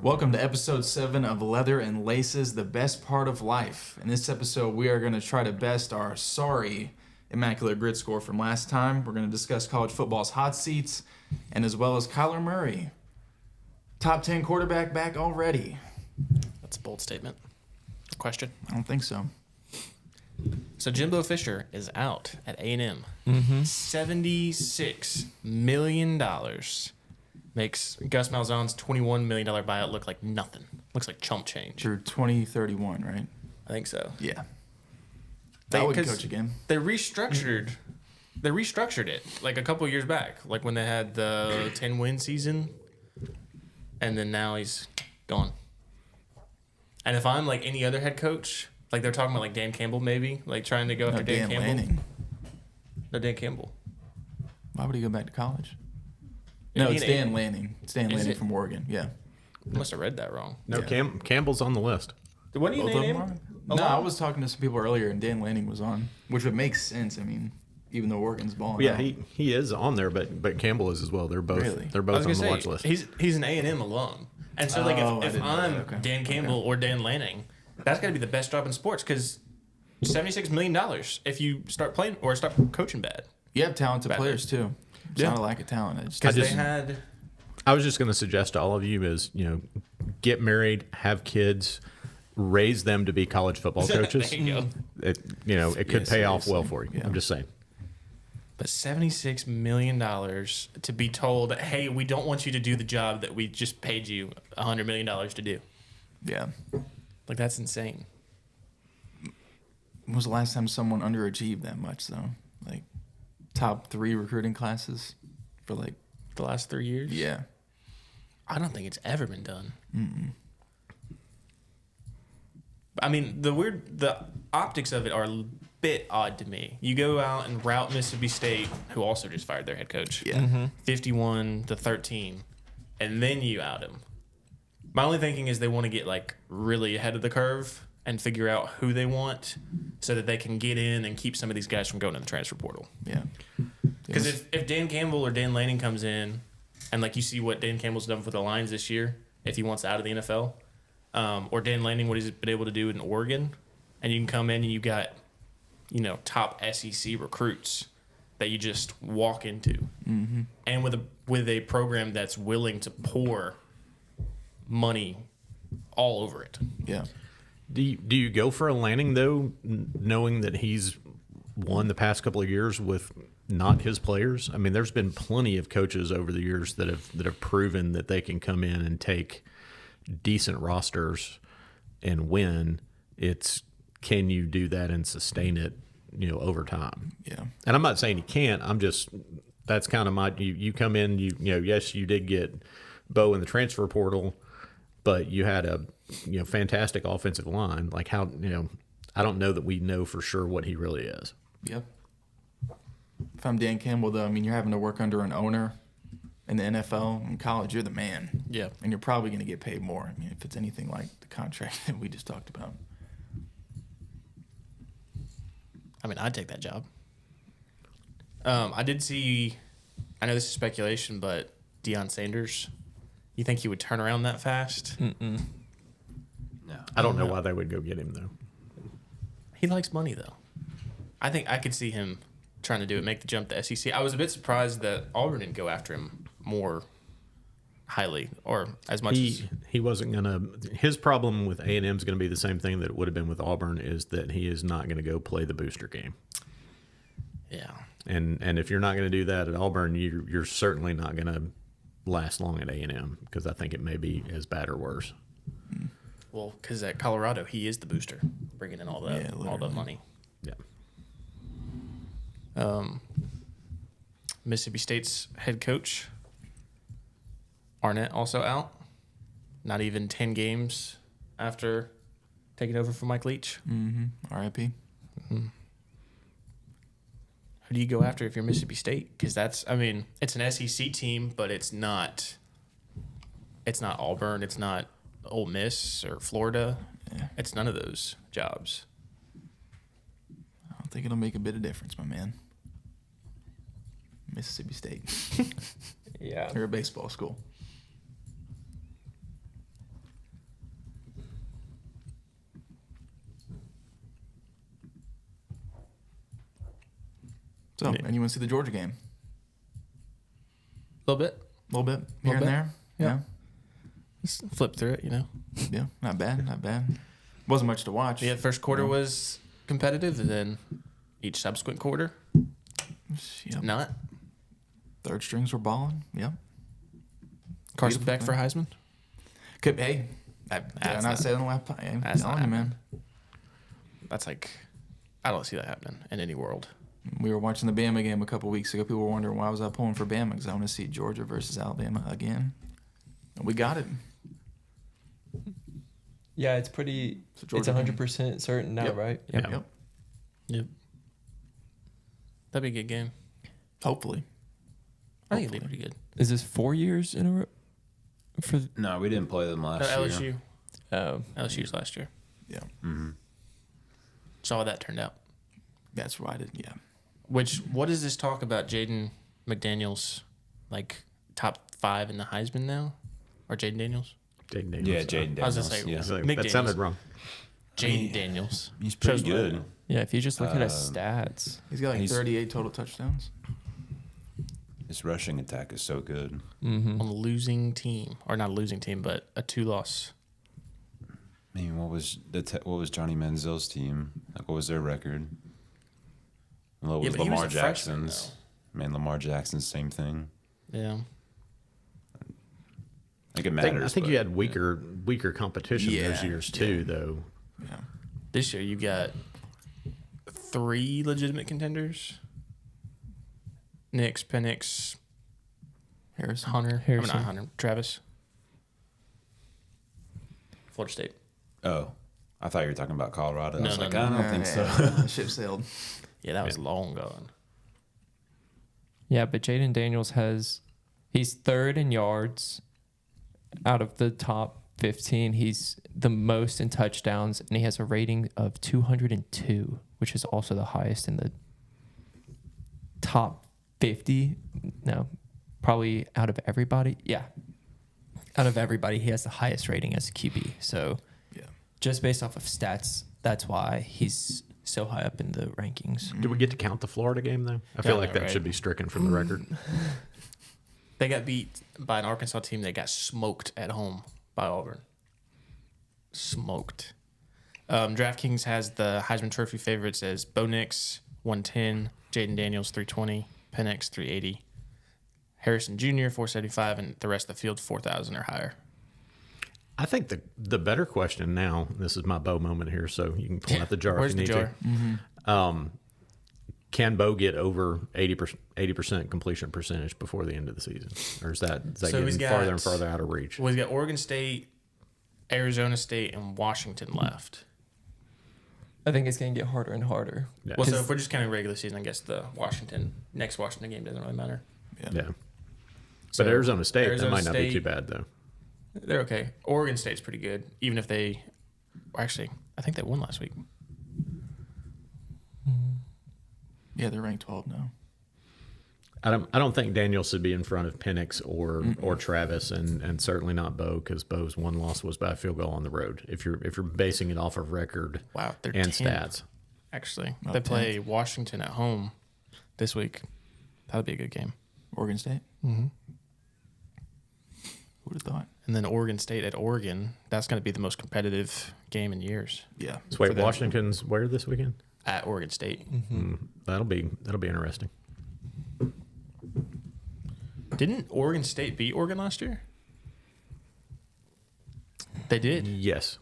Welcome to episode 7 of Leather and Laces, the best part of life. In this episode, we are going to try to best our sorry Immaculate Grid Score from last time. We're going to discuss college football's hot seats, and as well as Kyler Murray. Top 10 quarterback back already. That's a bold statement. Question? I don't think so. So Jimbo Fisher is out at A&M. $76 million. Makes Gus Malzahn's $21 million buyout look like nothing. Looks like chump change. Through 2031, right? I think so. Yeah. I wouldn't coach again. They restructured it like a couple years back, like when they had the 10-win season, and then now he's gone. And if I'm like any other head coach, like they're talking about like Dan Campbell maybe, like trying to go after Dan Campbell. Lanning. No, Dan Campbell. Why would he go back to college? No, it's Dan Lanning. It's Dan Lanning from Oregon. Yeah. I must have read that wrong. No, Campbell's on the list. What do you name him? No, I was talking to some people earlier, and Dan Lanning was on, which would make sense. I mean, even though Oregon's balling out. He is on there, but Campbell is as well. They're both on the watch list. He's an A&M alum, and so like if I'm Dan Campbell or Dan Lanning, that's got to be the best job in sports because $76 million if you start playing or start coaching bad. You have talented players too. It's not a lack of talent. I was just going to suggest to all of you is, get married, have kids, raise them to be college football coaches. There you go. It could pay off well for you. Yeah. I'm just saying. But $76 million to be told, hey, we don't want you to do the job that we just paid you $100 million to do. Yeah. Like, that's insane. When was the last time someone underachieved that much, though? Like, top 3 recruiting classes for, like... The last 3 years? Yeah. I don't think it's ever been done. Mm-mm. I mean, the optics of it are a bit odd to me. You go out and rout Mississippi State, who also just fired their head coach. Yeah. 51-13, and then you out him. My only thinking is they want to get like really ahead of the curve and figure out who they want so that they can get in and keep some of these guys from going to the transfer portal. Yeah. Because if Dan Campbell or Dan Lanning comes in and like you see what Dan Campbell's done for the Lions this year, if he wants out of the NFL, or Dan Lanning, what he's been able to do in Oregon, and you can come in and you got, top SEC recruits that you just walk into, and with a program that's willing to pour money all over it. Yeah. Do you go for a Lanning though, knowing that he's won the past couple of years with not his players? I mean, there's been plenty of coaches over the years that have proven that they can come in and take decent rosters and win. It's can you do that and sustain it, over time? Yeah. And I'm not saying you can't. I'm just that's kind of my you come in, yes, you did get Bo in the transfer portal, but you had a fantastic offensive line. Like how I don't know that we know for sure what he really is. Yep. If I'm Dan Campbell, though, I mean, you're having to work under an owner in the NFL. In college, you're the man. Yeah. And you're probably going to get paid more. I mean, if it's anything like the contract that we just talked about. I mean, I'd take that job. I did see, I know this is speculation, but Deion Sanders, you think he would turn around that fast? Mm-mm. No. I don't know why they would go get him, though. He likes money, though. I think I could see him trying to do it, make the jump to SEC. I was a bit surprised that Auburn didn't go after him more highly or as much. He wasn't going to. His problem with A&M is going to be the same thing that it would have been with Auburn, is that he is not going to go play the booster game. Yeah. And if you're not going to do that at Auburn, you're certainly not going to last long at A&M, because I think it may be as bad or worse. Well, because at Colorado, he is the booster, bringing in all the money. Yeah. Mississippi State's head coach, Arnett, also out. Not even 10 games after taking over from Mike Leach. R.I.P. Who do you go after if you're Mississippi State? Because it's an SEC team, but it's not Auburn. It's not Ole Miss or Florida. Yeah. It's none of those jobs. I don't think it'll make a bit of difference, my man. Mississippi State. Yeah. They're a baseball school. So, and you want to see the Georgia game? A little bit. A little bit here and bit. there. Yeah. Just flip through it, Yeah. Not bad. Not bad. Wasn't much to watch. Yeah, first quarter was competitive, and then each subsequent quarter, Yep. not. Third strings were balling. Yep. Carson Beautiful back for Heisman. Could, hey, did I That's not not- say that on the lap? I'm that's telling not you, man. That's like, I don't see that happening in any world. We were watching the Bama game a couple weeks ago. People were wondering why was I pulling for Bama, because I want to see Georgia versus Alabama again. And we got it. Yeah, it's pretty. So It's Georgia 100% certain now, Yep. right? Yeah. Yep. Yep. That'd be a good game. Hopefully. I think it'd be pretty good. Is this 4 years in a row? For No, we didn't play them last LSU. year. LSU's last year. Yeah. Saw how that turned out. That's why I did. Yeah. What does this talk about Jaden McDaniels, like top 5 in the Heisman now? Or Jaden Daniels? Jaden Daniels. Yeah, Jaden I was Daniels. gonna say, Yeah. It's like, Mick that sounded Daniels. wrong. Jaden Daniels. He's pretty Chose good. well. Yeah, if you just look at his stats. He's got like He's- 38 total touchdowns. His rushing attack is so good. Mm-hmm. On a losing team. Or not a losing team, but a 2-loss. I mean, what was Johnny Manziel's team? Like, what was their record? And what Yeah, was but he was Lamar a freshman, Jackson's? Man, Lamar Jackson's same thing. Yeah. Like, it I matters. think but, you had weaker competition those Yeah, years too, though. Yeah. This year you got 3 legitimate contenders. Nix, Penix, Harrison. Hunter. Harrison. I mean, not Hunter. Travis. Florida State. Oh, I thought you were talking about Colorado. I No, was no, like, no. I don't think so. The ship sailed. Yeah, that was long gone. Yeah, but Jaden Daniels he's third in yards out of the top 15. He's the most in touchdowns, and he has a rating of 202, which is also the highest in the top 50. No, probably out of everybody. Yeah. Out of everybody, he has the highest rating as a QB. So Yeah. just based off of stats, that's why he's so high up in the rankings. Did we get to count the Florida game though? I feel Yeah, like that right. should be stricken from the record. They got beat by an Arkansas team that got smoked at home by Auburn. Smoked. DraftKings has the Heisman Trophy favorites as Bo Nix 110, Jaden Daniels 320, Penix 380, Harrison Jr. 475, and the rest of the field 4,000 or higher. I think the better question now, this is my Bo moment here, so you can pull out the jar Where's if you the need jar? to. Can Bo get over 80% completion percentage before the end of the season? Or is that So he's getting farther and got- farther out of reach? Well, he's got Oregon State, Arizona State, and Washington left. I think it's going to get harder and harder. Yeah. Well, so if we're just counting regular season, I guess the next Washington game doesn't really matter. Yeah. So But Arizona State, Arizona that might not be State- too bad, though. They're okay. Oregon State's pretty good, even if they actually, I think they won last week. Yeah, they're ranked 12 now. I don't think Daniel should be in front of Penix or Travis, and certainly not Bo, because Bo's one loss was by a field goal on the road. If you're basing it off of record Wow, they're and 10th. stats, Actually, Up they play Washington at home this week. That'll be a good game. Oregon State. Mm-hmm. Who would have thought? And then Oregon State at Oregon. That's going to be the most competitive game in years. Yeah. so wait, for them. Washington's where this weekend? At Oregon State. That'll be interesting. Didn't Oregon State beat Oregon last year? They did. Yes,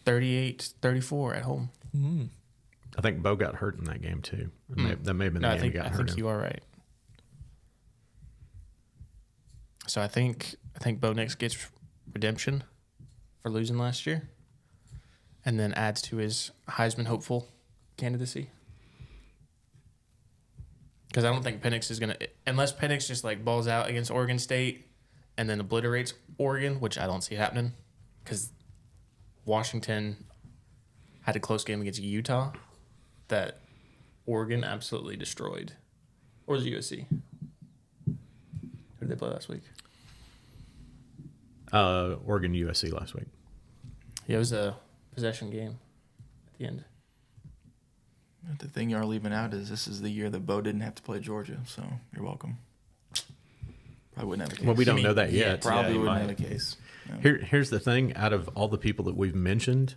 38-34 at home. I think Bo got hurt in that game too. That may have been No, the I game think he got I hurt think in. you are right. So I think Bo Nix gets redemption for losing last year, and then adds to his Heisman hopeful candidacy. Because I don't think Penix is gonna, unless Penix just like balls out against Oregon State and then obliterates Oregon, which I don't see happening. Because Washington had a close game against Utah that Oregon absolutely destroyed. Or was it USC? Who did they play last week? Oregon USC last week. Yeah, it was a possession game at the end. The thing you are leaving out is this is the year that Bo didn't have to play Georgia, so you're welcome. Probably wouldn't have a case. Well, we don't know that yet. Probably he wouldn't might. have a case. No. Here's the thing: out of all the people that we've mentioned,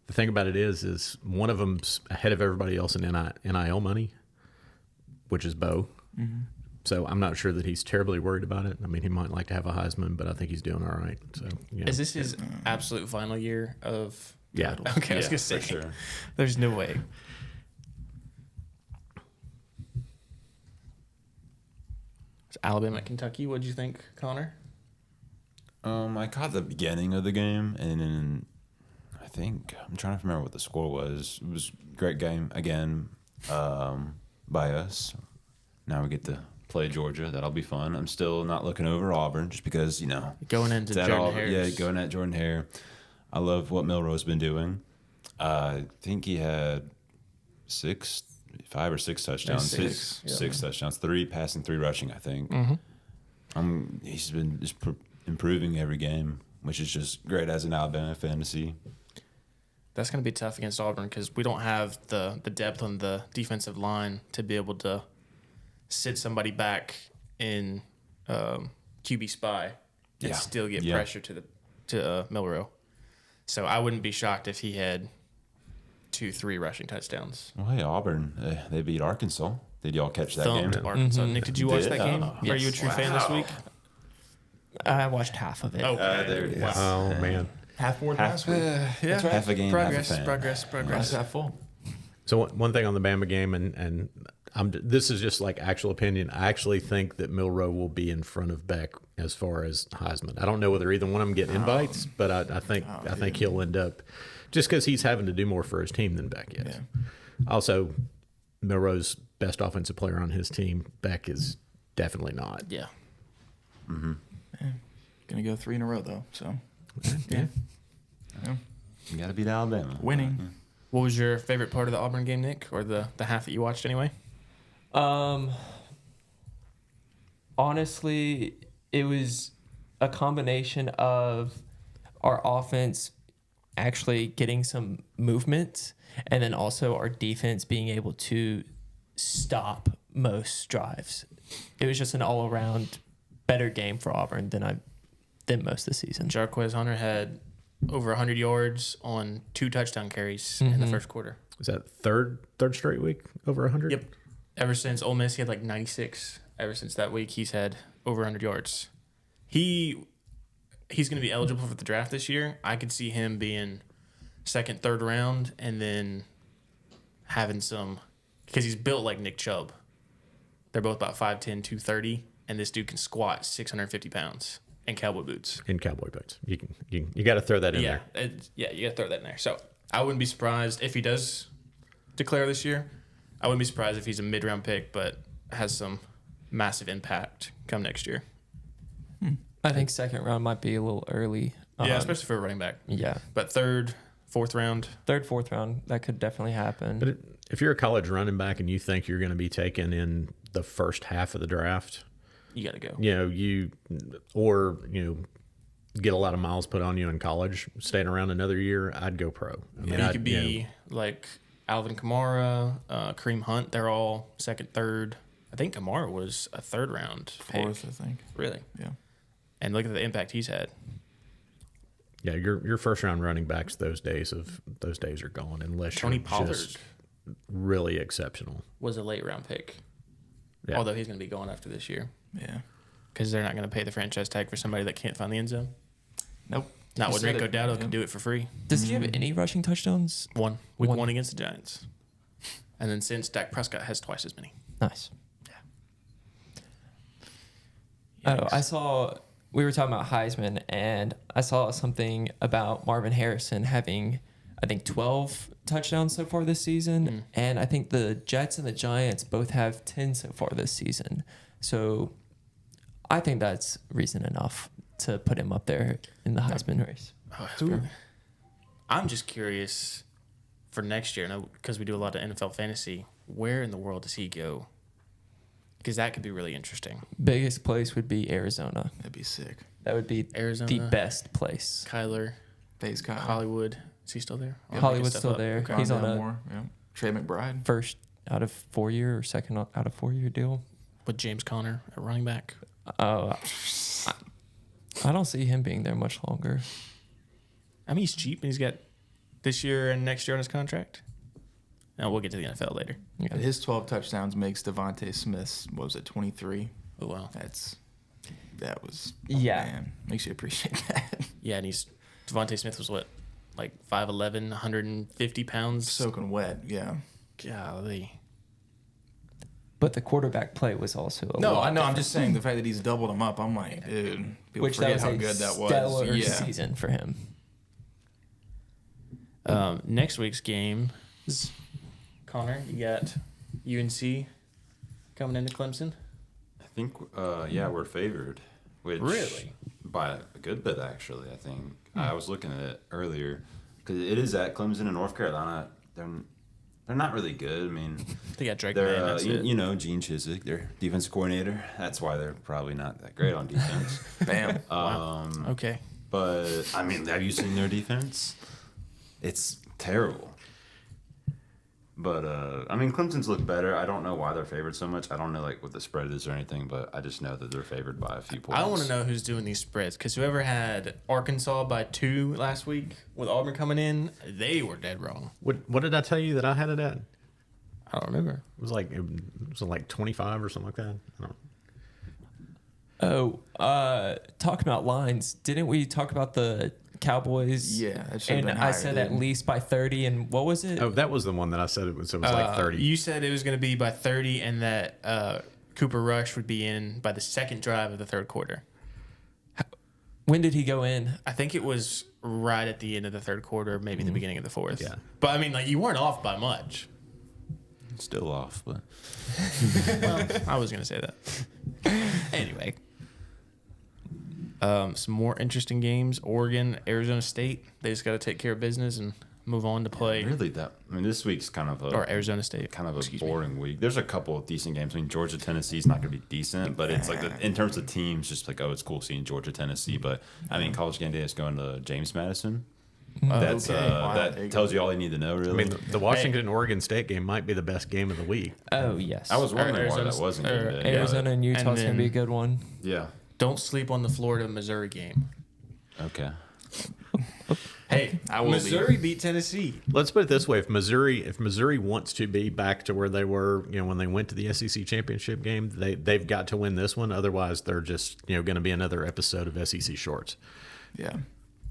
the thing about it is one of them's ahead of everybody else in NIL money, which is Bo. Mm-hmm. So I'm not sure that he's terribly worried about it. I mean, he might like to have a Heisman, but I think he's doing all right. So yeah. Is this his absolute final year of? Yeah. Okay, I was Yeah, gonna say. for sure. There's no way. It's Alabama, Kentucky. What'd you think, Connor? I caught the beginning of the game, and then I think I'm trying to remember what the score was. It was a great game again by us. Now we get to play Georgia. That'll be fun. I'm still not looking over Auburn just because Going into it's at Jordan Auburn. Hare's. Yeah, going at Jordan Hare. I love what Milroe's been doing. I think he had 5 or 6 touchdowns. Six touchdowns, 3 passing, 3 rushing. I think. He's been just improving every game, which is just great as an Alabama fan to see. That's going to be tough against Auburn because we don't have the depth on the defensive line to be able to sit somebody back in QB spy and Yeah. still get Yeah. pressure to Milroe. So I wouldn't be shocked if he had 2-3 rushing touchdowns. Well, hey, Auburn, they beat Arkansas. Did y'all catch that Thumped game? Arkansas. Nick, did you watch Did? that game? Oh, Are you a true fan this week? I watched half of it. Oh, there it is. Oh man. Half more than last week. yeah. Half a game, Progress, half a fan. progress. Glass half full. So one thing on the Bama game, and this is just like actual opinion. I actually think that Milroe will be in front of Beck as far as Heisman. I don't know whether either one of them get invites, but I think he'll end up just because he's having to do more for his team than Beck is. Yeah. Also, Milroe's best offensive player on his team. Beck is definitely not. Yeah. Gonna go 3 in a row though. So Yeah. You got to beat Alabama. winning. What was your favorite part of the Auburn game, Nick, or the half that you watched anyway? Honestly, it was a combination of our offense actually getting some movement and then also our defense being able to stop most drives. It was just an all-around better game for Auburn than most of the season. Jarquez Hunter had over 100 yards on 2 touchdown carries in the first quarter. Is that third straight week over 100? Yep. Ever since Ole Miss, he had like 96. Ever since that week, he's had over 100 yards. He's going to be eligible for the draft this year. I could see him being second, third round, and then having some because he's built like Nick Chubb. They're both about 5'10", 230, and this dude can squat 650 pounds in cowboy boots. In cowboy boots. You got to throw that in there. You got to throw that in there. So I wouldn't be surprised if he does declare this year. I wouldn't be surprised if he's a mid-round pick, but has some massive impact come next year. I think second round might be a little early. Yeah, especially for a running back. Yeah. But third, fourth round. Third, fourth round, that could definitely happen. But if you're a college running back and you think you're going to be taken in the first half of the draft, You got to go. you get a lot of miles put on you in college, staying around another year, I'd go pro. I mean, You could be like Alvin Kamara, Kareem Hunt. They're all second, third. I think Kamara was a third round pick. 4th, I think. Really? Yeah. And look at the impact he's had. Yeah, your first round running backs those days are gone unless Tony you're Pollard just really exceptional. was a late round pick. Yeah. Although he's going to be gone after this year Yeah. because they're not going to pay the franchise tag for somebody that can't find the end zone. Nope. Not You when said Rico it. Dowdle Yeah. can do it for free. Does he have any rushing touchdowns? Week One. one against the Giants. And then since Dak Prescott has twice as many. Nice. We were talking about Heisman, and I saw something about Marvin Harrison having, I think, 12 touchdowns so far this season. And I think the Jets and the Giants both have 10 so far this season. So I think that's reason enough to put him up there in the Heisman race. I'm just curious for next year, because we do a lot of NFL fantasy, where in the world does he go? Because that could be really interesting. Biggest place would be Arizona. That'd be sick. That would be Arizona. the best place. Kyler, Face Kyle. Hollywood. Is he still there? Yeah. Hollywood's Step still up. there. Okay. He's on Rondale a Moore. Yeah. Trey McBride. First out of 4 year or second out of 4 year deal. With James Conner at running back. I don't see him being there much longer. I mean, he's cheap, and he's got this year and next year on his contract. Now we'll get to the NFL later. Yeah. His 12 touchdowns makes Devontae Smith's, 23? Oh wow. That was man, makes you appreciate that. Yeah, and Devontae Smith was what, like 5'11", 150 pounds. Soaking wet, yeah. Golly. But the quarterback play was also a No, lot I know. I'm different. just saying the fact that he's doubled him up. I'm like, dude, people Which that forget was how a good that was. stellar Yeah. season for him. Next week's game is Connor. You got UNC coming into Clemson. I think, we're favored. Which Really? By a good bit, actually, I think. I was looking at it earlier because it is at Clemson in North Carolina. They're not really good. I mean, They got Drake they're, May. That's it. Gene Chizik, their defense coordinator. That's why they're probably not that great on defense. Bam. Okay. But, I mean, have you seen their defense? It's terrible. But, Clemson's look better. I don't know why they're favored so much. I don't know, what the spread is or anything, but I just know that they're favored by a few points. I want to know who's doing these spreads, because whoever had Arkansas by 2 last week with Auburn coming in, they were dead wrong. What did I tell you that I had it at? I don't remember. It was like 25 or something like that. I don't Talking about lines, didn't we talk about the Cowboys? Yeah, that should have and been I higher, said at dude. least by 30, and what was it? Oh, that was the one that I said it was like 30. You said it was going to be by 30 and that Cooper Rush would be in by the second drive of the third quarter. When did he go in? I think it was right at the end of the third quarter, maybe the beginning of the fourth. Yeah. But, I mean, you weren't off by much. Still off, but Well, I was going to say that. Anyway. Some more interesting games. Oregon, Arizona State. They just got to take care of business and move on to play. really this week's kind of Or Arizona State. a boring week. There's a couple of decent games. I mean, Georgia Tennessee's not going to be decent, but it's in terms of teams, just it's cool seeing Georgia Tennessee. But I mean, College Game Day is going to James Madison. That's okay. Wow, there that you tells you all you need to know, really. I mean, the Washington Oregon State game might be the best game of the week. Oh, yes. I was wondering why Arizona- that wasn't or good. Arizona and Utah's going to then- be a good one. Yeah. Don't sleep on the Florida-Missouri game. Okay. Hey, I will Missouri beat Tennessee. Let's put it this way: if Missouri wants to be back to where they were, when they went to the SEC championship game, they've got to win this one. Otherwise, they're just going to be another episode of SEC shorts. Yeah.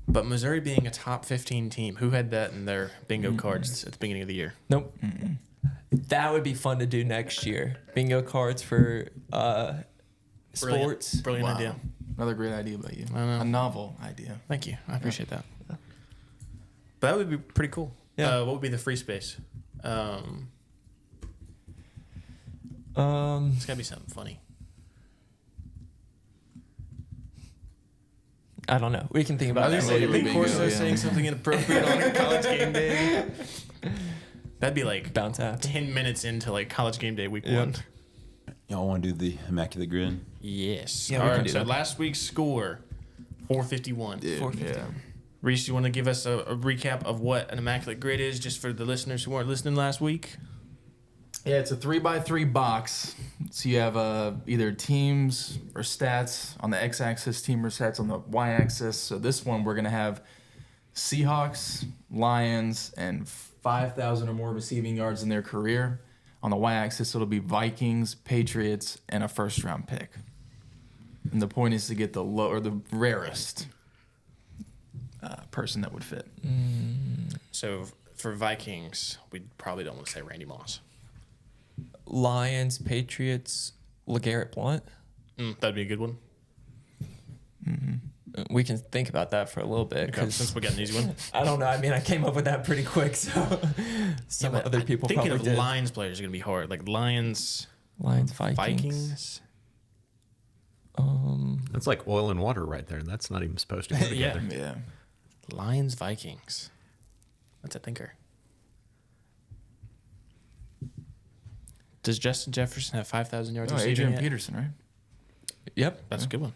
But Missouri being a top 15 team, who had that in their bingo cards at the beginning of the year? Nope. That would be fun to do next year. Bingo cards for sports. Brilliant Wow. idea. Another great idea by you. I know. A novel idea. Thank you. I appreciate that. But that would be pretty cool. Yeah. What would be the free space? It's got to be something funny. I don't know. We can think about I was that going to later. say, Bingo, Corso yeah. saying something inappropriate on a College Game Day. That'd be like Bound to happen. 10 minutes into College Game Day week Yep. 1. Y'all want to do the Immaculate Grid? Yes. Yeah, we All can right. do So that. last week's score, 451. Dude, 450. yeah. Reese, you want to give us a recap of what an Immaculate Grid is, just for the listeners who weren't listening last week? Yeah, it's a 3x3 box. So you have either teams or stats on the x-axis, team or stats on the y-axis. So this one we're gonna have Seahawks, Lions, and 5,000 or more receiving yards in their career. On the y-axis, it'll be Vikings, Patriots, and a first-round pick. And the point is to get the rarest person that would fit. So for Vikings, we probably don't want to say Randy Moss. Lions, Patriots, LeGarrette Blount. That'd be a good one. We can think about that for a little bit Okay, because since we got an easy one. I don't know. I mean, I came up with that pretty quick, so some but other people thinking probably of did. Lions players is going to be hard. Like Lions, Lions, Vikings. Vikings. That's like oil and water right there. That's not even supposed to go Yeah. together. Yeah. Lions, Vikings. That's a thinker. Does Justin Jefferson have 5,000 yards Oh, receiving Adrian yet? Peterson, right? Yep. That's a good one.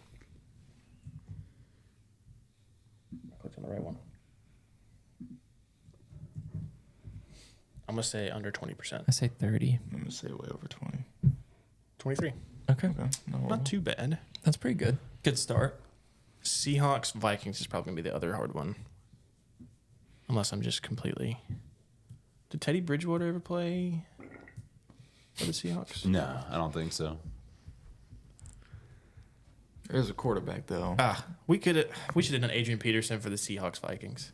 Click on the right one. I'm going to say under 20%. I say 30. I'm gonna say way over 20. 23. Okay. Okay, Not too bad. That's pretty good. Good start. Seahawks, Vikings is probably going to be the other hard one. Unless I'm just completely... Did Teddy Bridgewater ever play for the Seahawks? No, I don't think so. There's a quarterback though. We should have done Adrian Peterson for the Seahawks, Vikings.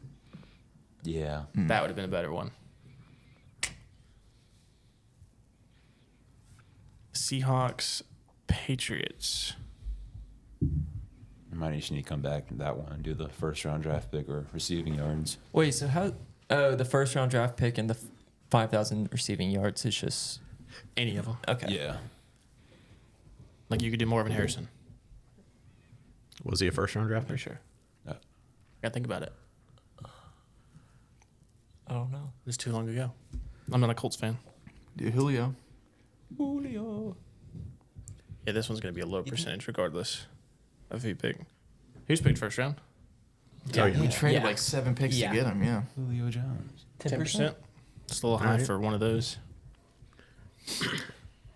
Yeah. That would have been a better one. Seahawks, Patriots. I might just need to come back to that one and do the first round draft pick or receiving yards. Wait, so how? Oh, the first round draft pick and the 5,000 receiving yards is just Any of them. okay. Yeah. Like you could do Marvin Harrison. Was he a first round draft For pick? sure. Uh, Gotta think about it. I don't know. It was too long ago. I'm not a Colts fan. Do Julio. Julio. Yeah, this one's gonna be a low percentage regardless of who you pick. Who's picked first round? Oh, yeah. We traded Yeah. like 7 picks Yeah. to get him. Yeah. Julio Jones. 10%. It's a little high Alright. for one of those.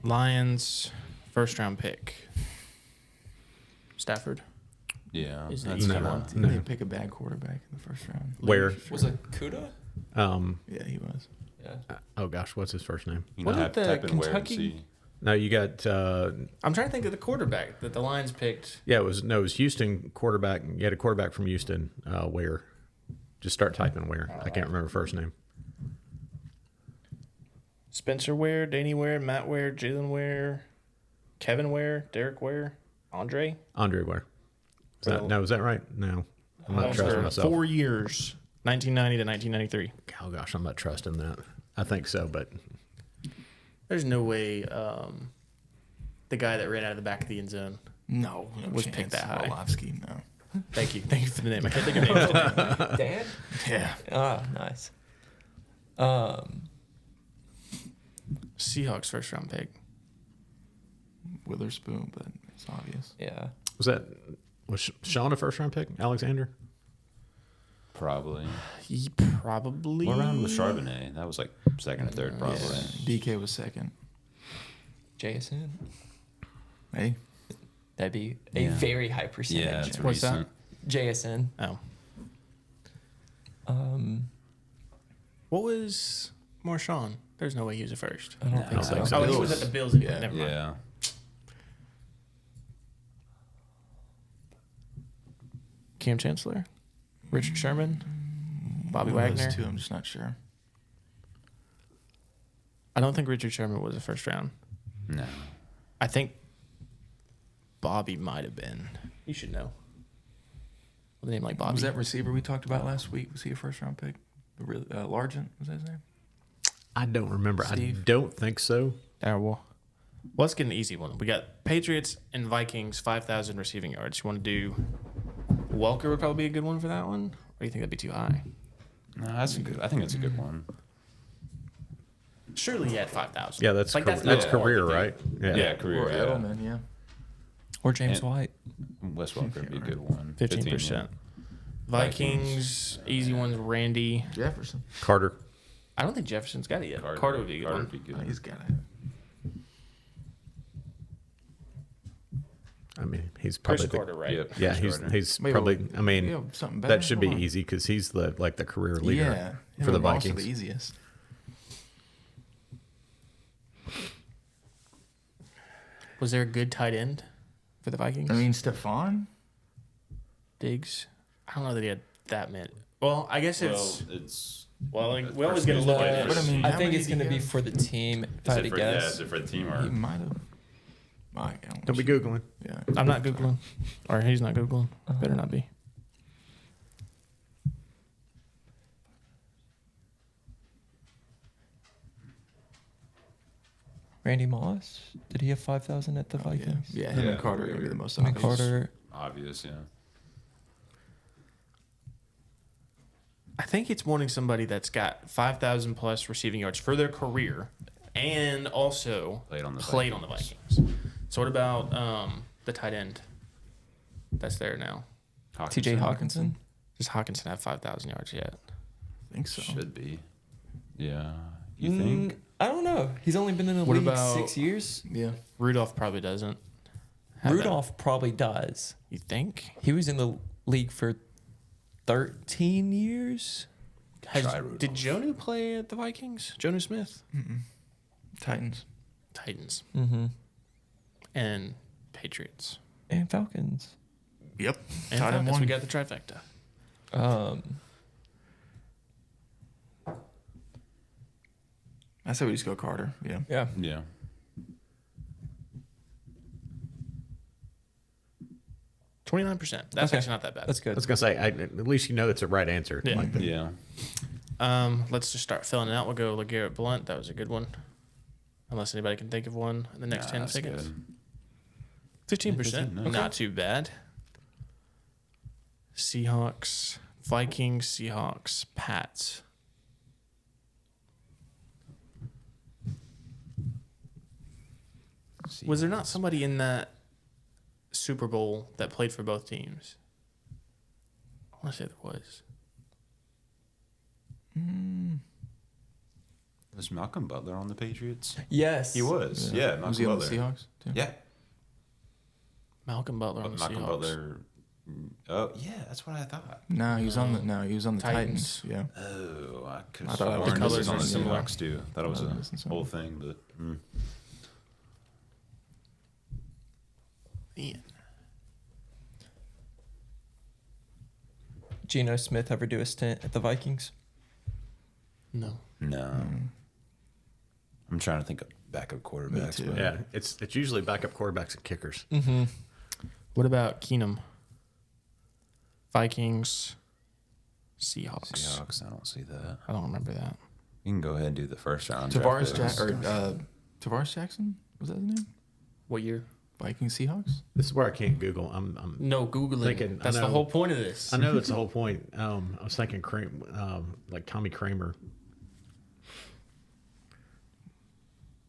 Lions, first round pick. Stafford. Yeah. Is the That's easy kind one. of. Didn't they pick a bad quarterback in the first round? Where? Was it Kuda? Yeah, he was. Yeah. Oh gosh, what's his first name? You What know, about the type in where and Kentucky- see. No, you got I'm trying to think of the quarterback that the Lions picked. it was Houston quarterback. You had a quarterback from Houston. Where? Just start typing where. I can't remember first name. Spencer Ware, Danny Ware, Matt Ware, Jalen Ware, Kevin Ware, Derek Ware, Andre. Where? Is that right? No, I'm not For trusting myself. 4 years, 1990 to 1993. Oh gosh, I'm not trusting that. I think so, but There's no way the guy that ran out of the back of the end zone. No, Was picked that high. Orlovsky, no. Thank you for the name. I can't think of names today. Dan? Yeah. Ah, nice. Seahawks first round pick. Witherspoon, but it's obvious. Yeah. was Sean a first round pick? Alexander? Probably. He probably. What round was Charbonnet? That was like second or third, probably. DK was second. JSN. Hey, That'd be a Yeah. very high percentage. Yeah, it's What's that? recent. JSN. Oh. What What was Marshawn? There's no way he was a first. I don't think I so. don't think Oh, so. he was at the Bills. Yeah. Never mind. Yeah. Cam Chancellor, Richard Sherman, Bobby one of those Wagner. two, I'm just not sure. I don't think Richard Sherman was a first round. No. I think Bobby might have been. You should know. With a name like Bobby. Was that receiver we talked about last week? Was he a first round pick? Largent, was that his name? I don't remember. Steve? I don't think so. Well, let's get an easy one. We got Patriots and Vikings, 5,000 receiving yards. You want to do Welker would probably be a good one for that one? Or do you think that'd be too high? No, that's a good. I think that's a good one. Surely he had 5,000. Yeah, that's Like, that's, that's not career, all the right? Yeah, career. Or Yeah. Edelman, yeah. Or James And- White. Wes Welker would be a good one. 15%. Vikings, easy ones, Randy. Jefferson. Carter. I don't think Jefferson's got it yet. Carter would be a good Carter one. would be Oh, good. he's got it. I mean, he's Chris probably Carter, right? Yep. yeah. Chris Carter. He's Wait, probably. wait, I mean, we have something better? that should be Hold on. easy because he's the career leader Yeah, for the him also Vikings. the easiest. Was there a good tight end for the Vikings? I mean, Stephon. Diggs. I don't know that he had that many. Well, I guess Well, it's it's. like we always get a look at it. But I mean, I how think many it's did going to he be have? for the team, if I had to Yeah, guess. is it for the team He or? might have. Don't be googling. Yeah. I'm not googling, or he's not googling. Better not be. Randy Moss? Did he have 5,000 at the Oh, yeah. Vikings? Yeah, him Yeah. and Carter are going to be the most I mean, obvious. Carter. Obvious, yeah. I think it's wanting somebody that's got 5,000 plus receiving yards for their career, and also Played on the Vikings. So what about the tight end that's there now? TJ Hawkinson? Does Hawkinson have 5,000 yards yet? I think so. Should be. Yeah. You think? I don't know. He's only been in the What league about- 6 years. Yeah. Rudolph probably doesn't. have that. Rudolph probably does. You think? He was in the league for 13 years. Try Rudolph. Did Jonu play at the Vikings? Jonu Smith? Titans. Titans. Mm-hmm. And Patriots. And Falcons. Yep. And Tight end Falcons. one. We got the trifecta. I said we just go Carter. Yeah. Yeah. Yeah. 29%. That's Okay. actually not that bad. That's I good. was gonna say, at least you know it's a right answer. Yeah. Like, Yeah. Let's just start filling it out. We'll go LeGarrette Blunt. That was a good one. Unless anybody can think of one in the next Nah, 10 that's seconds. good. 15%. Okay. Not too bad. Seahawks, Vikings, Seahawks, Pats. Was there not somebody in that Super Bowl that played for both teams? I want to say there was. Was Malcolm Butler on the Patriots? Yes. He was. Yeah, Was Malcolm he on the Butler. Seahawks too? Yeah. Malcolm Butler on But the Malcolm Seahawks. Butler. Oh, yeah, that's what I thought. No, he was on the Titans. Titans. Yeah. Oh, I could I have thought sworn the this colors was on were the similar. Seahawks too. Thought it was I thought it was a whole thing, but Ian. Geno Smith ever do a stint at the Vikings? No. no. I'm trying to think of backup quarterbacks. too. But yeah, it's usually backup quarterbacks and kickers. Mm-hmm. What about Keenum? Vikings, Seahawks. Seahawks, I don't see that. I don't remember that. You can go ahead and do the first round. Tavares draft picks. Tavares Jackson, was that his name? What year? Vikings Seahawks. This is where I can't Google. I'm No, Googling. Thinking- I That's the know. whole point of this. I know that's the whole point. I was thinking like Tommy Kramer.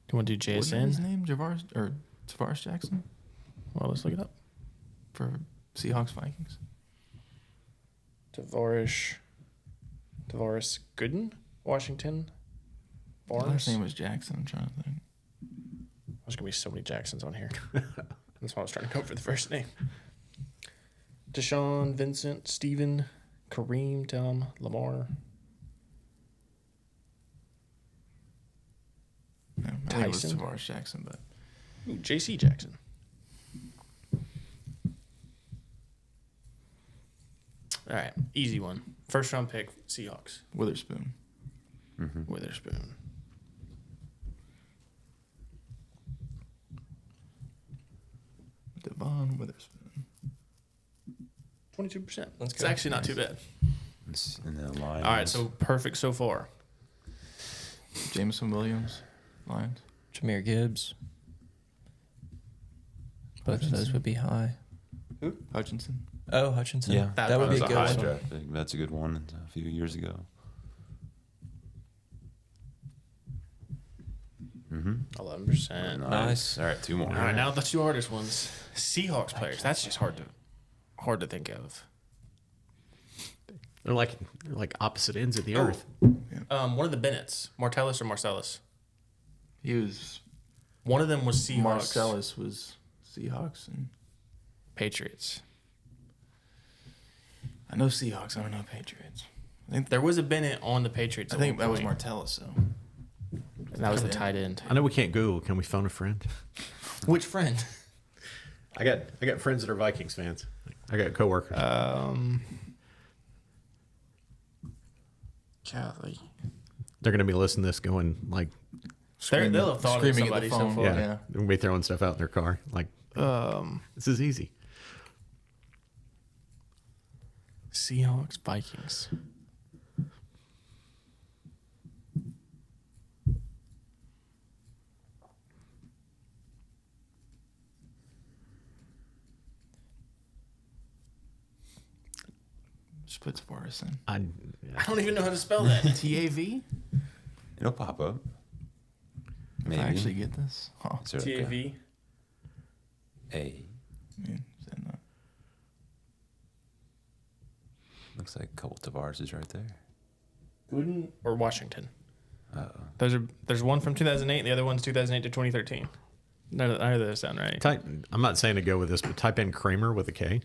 Do you want to do Wasn't his JSN? name Tavares Jackson Well, let's look it up. for Seahawks Vikings? Tavares Gooden, Washington. His last Barnes. name was Jackson. I'm trying to think. There's gonna be so many Jacksons on here. That's why I was trying to go for the first name. Deshaun, Vincent, Steven, Kareem, Tom, Lamar. No, I think it was Tyson? Tavares Jackson, but Ooh, J.C. Jackson. All right, easy one. First round pick, Seahawks. Witherspoon. Witherspoon. Devon Witherspoon. 22%. That's It's good. actually not too bad. And then Lions. All right, so perfect so far. Jameson Williams. Lions. Jahmyr Gibbs. Both of those would be high. Hutchinson. Oh, Hutchinson. Yeah, that would be a was good high one. draft pick. That's a good one. A few years ago. Mm-hmm. 11%. Nice. All right, two more. All right, now the two hardest ones. Seahawks players. That's just hard to think of. They're like opposite ends of the earth. One of the Bennetts, Martellus or Marcellus. He was. One of them was Seahawks. Marcellus was Seahawks, and Patriots. I know Seahawks. I don't know Patriots. I think There was a Bennett on the Patriots. I at think one that was point, Martellus. So and that was the tight end. I know we can't Google. Can we phone a friend? Which friend? I got friends that are Vikings fans. I got coworkers. Golly. They're gonna be listening to this, going like, They'll have thought of screaming at somebody the so phone. far. yeah, Yeah. they're gonna be throwing stuff out in their car. Like, this is easy. Seahawks, Vikings. just put Tavares in. I don't even know how to spell that. TAV. It'll pop up. If Maybe. I actually get this. Oh, Is there like TAV. A. man, is that not- Looks like a couple Tavares is right there. Gooden or Washington? There's one from 2008, and the other one's 2008 to 2013. None of those sound right. I'm not saying to go with this, but type in Kramer with a K.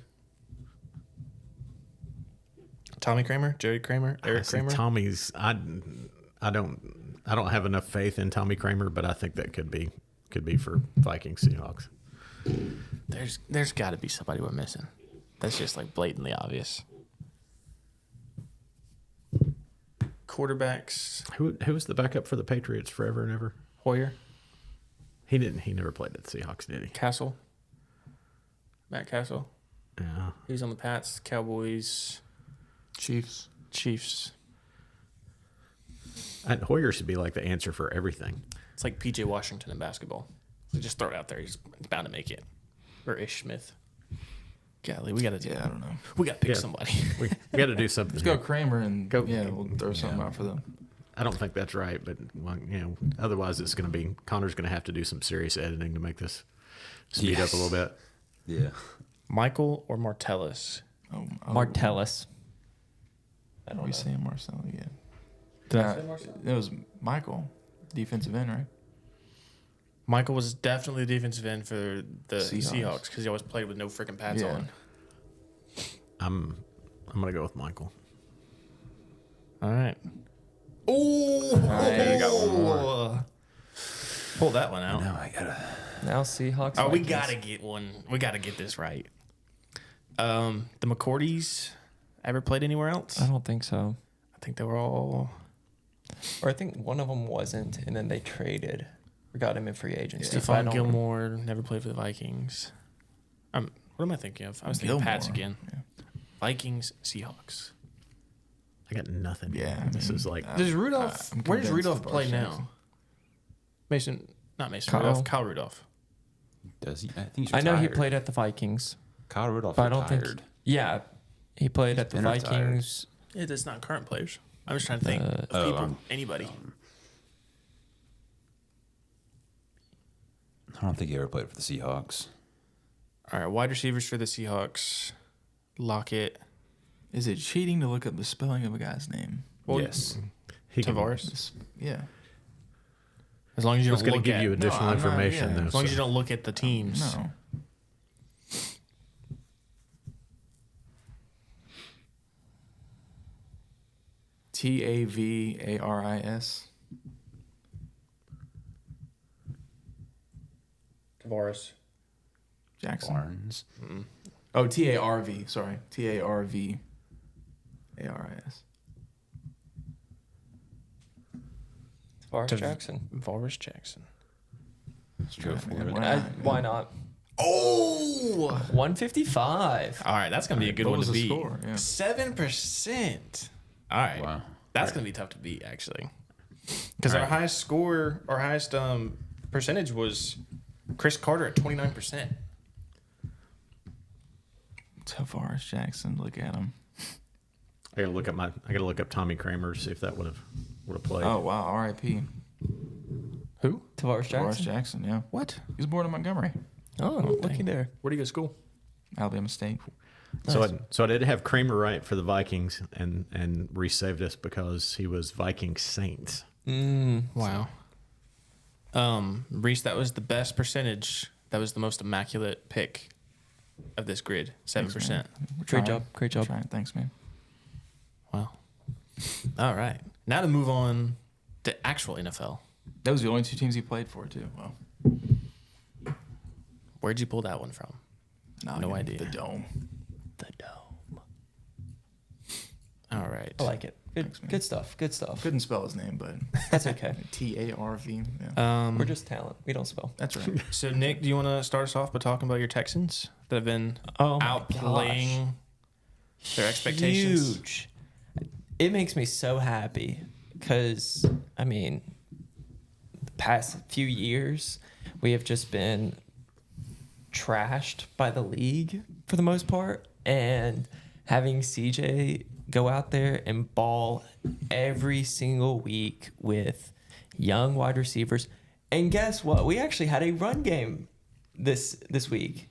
Tommy Kramer, Jerry Kramer, Eric See, Kramer. Tommy's. I don't have enough faith in Tommy Kramer, but I think that could be for Vikings Seahawks. There's got to be somebody we're missing. That's just like blatantly obvious. Quarterbacks. Who was the backup for the Patriots forever and ever? Hoyer, He never played at the Seahawks, did he? Castle, Matt Castle. Yeah. He was on the Pats, Cowboys, Chiefs. And Hoyer should be like the answer for everything. It's like P.J. Washington in basketball. So just throw it out there. He's bound to make it. Or Ish Smith. Golly, we got to I don't know. We got to pick somebody. We got to do something. Let's go Kramer and Go- we'll throw something out for them. I don't think that's right, but otherwise it's going to be Connor's going to have to do some serious editing to make this speed up a little bit. Yeah. Michael or Martellus? Martellus. I don't know. Saying Marcelo again. Did I say Marcelo? It was Michael, defensive end, right? Michael was definitely the defensive end for the Seahawks. Seahawks because he always played with no freaking pads Yeah. on. I'm going to go with Michael. All right. Oh, Right. got one more. Pull that one out. No, I gotta. Now Seahawks. Oh, we Vikings. gotta get one. We gotta get this right. The McCourties ever played anywhere else? I don't think so. I think they were all. Or I think one of them wasn't, and then they traded or got him in free agency. If I Stephon don't- Gilmore never played for the Vikings. What am I thinking of? I was thinking Pats Gilmore. again. Yeah. Vikings, Seahawks. I got nothing. Yeah, This is like Does Rudolph? I'm Where does convinced Rudolph of play Jackson. now? Not Mason Kyle. Rudolph. Kyle Rudolph. Does he? I think he's I know he retired. played at the Vikings, Kyle Rudolph but I don't retired. think. Yeah, he played at the been retired. Vikings. Yeah, that's not current players. I'm just trying to think of people. Anybody. I don't think he ever played for the Seahawks. All right, wide receivers for the Seahawks. Lockett. Is it cheating to look up the spelling of a guy's name? Well, Yes. he can- Tavares. Yeah. As long as you I was don't going look to give at. you additional I'm not- information, yeah. though. As long as you so- don't look at the teams. No. Tavaris. Tavares. Jackson. Barnes. Oh, Tarv. Sorry. Tarv. Aris. Tavares Jackson. Tavares Jackson. Let's try Go it, for man. it. Why not? Why not? Oh! 155. All right, that's going to be a good What one was to the beat. score? Yeah. 7%. All right. Wow. That's going to be tough to beat, actually. Because our highest score, our highest percentage was Chris Carter at 29%. Tavares Jackson. Look at him. I got to look up Tommy Kramer, see if that would have played. Oh, wow. R.I.P. Who? Tavares Tavares Jackson. Jackson, yeah. What? He was born in Montgomery, Oh, looky there. Where do you go to school? Alabama State. So I did have Kramer right for the Vikings and resaved us because he was Viking Saints. Wow. Reese, that was the best percentage. That was the most immaculate pick of this grid. 7%. Great job. Great job. Trying. Thanks, man. Wow. All right. Now to move on to actual NFL. That was the only two teams he played for, too. Wow. Where'd you pull that one from? No idea. The Dome. The Dome. All right. I like it. Good, Thanks, man. good stuff. Good stuff. Couldn't spell his name, but That's okay. Tarv. Yeah. We're just talent. We don't spell. That's right. So, Nick, do you want to start us off by talking about your Texans that have been Oh my outplaying their expectations? Huge. It makes me so happy because, I mean, the past few years, we have just been trashed by the league for the most part. And having CJ go out there and ball every single week with young wide receivers. And guess what? We actually had a run game this week.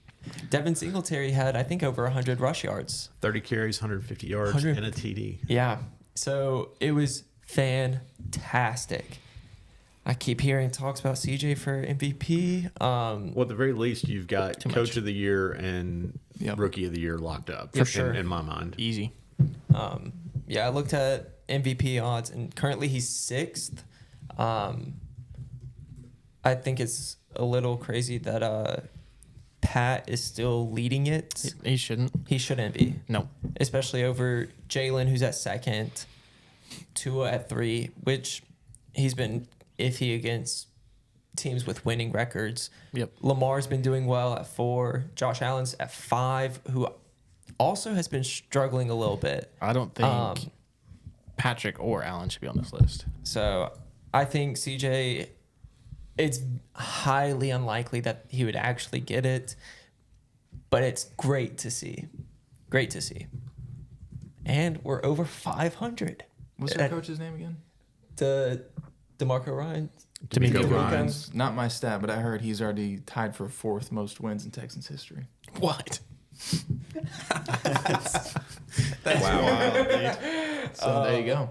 Devin Singletary had, I think, over 100 rush yards. 30 carries, 150 yards, 100 and a TD. Yeah. So it was fantastic. I keep hearing talks about CJ for MVP. Well, at the very least, you've got Coach of the Year and Rookie of the Year locked up. For sure. In my mind. Easy. Yeah, I looked at MVP odds, and currently he's 6th. I think it's a little crazy that Pat is still leading it. He shouldn't. He shouldn't be. No. Especially over Jalen, who's at 2nd, Tua at 3, which he's been iffy against teams with winning records. Yep. Lamar's been doing well at 4. Josh Allen's at 5, who also has been struggling a little bit. I don't think Patrick or Allen should be on this list. So I think CJ, it's highly unlikely that he would actually get it, but it's great to see. Great to see. And we're over 500. What's your coach's name again? DeMarco Ryan. D'Amico Ryans. Not my stat, but I heard he's already tied for 4th most wins in Texans history. What? That's wild, dude. So there you go.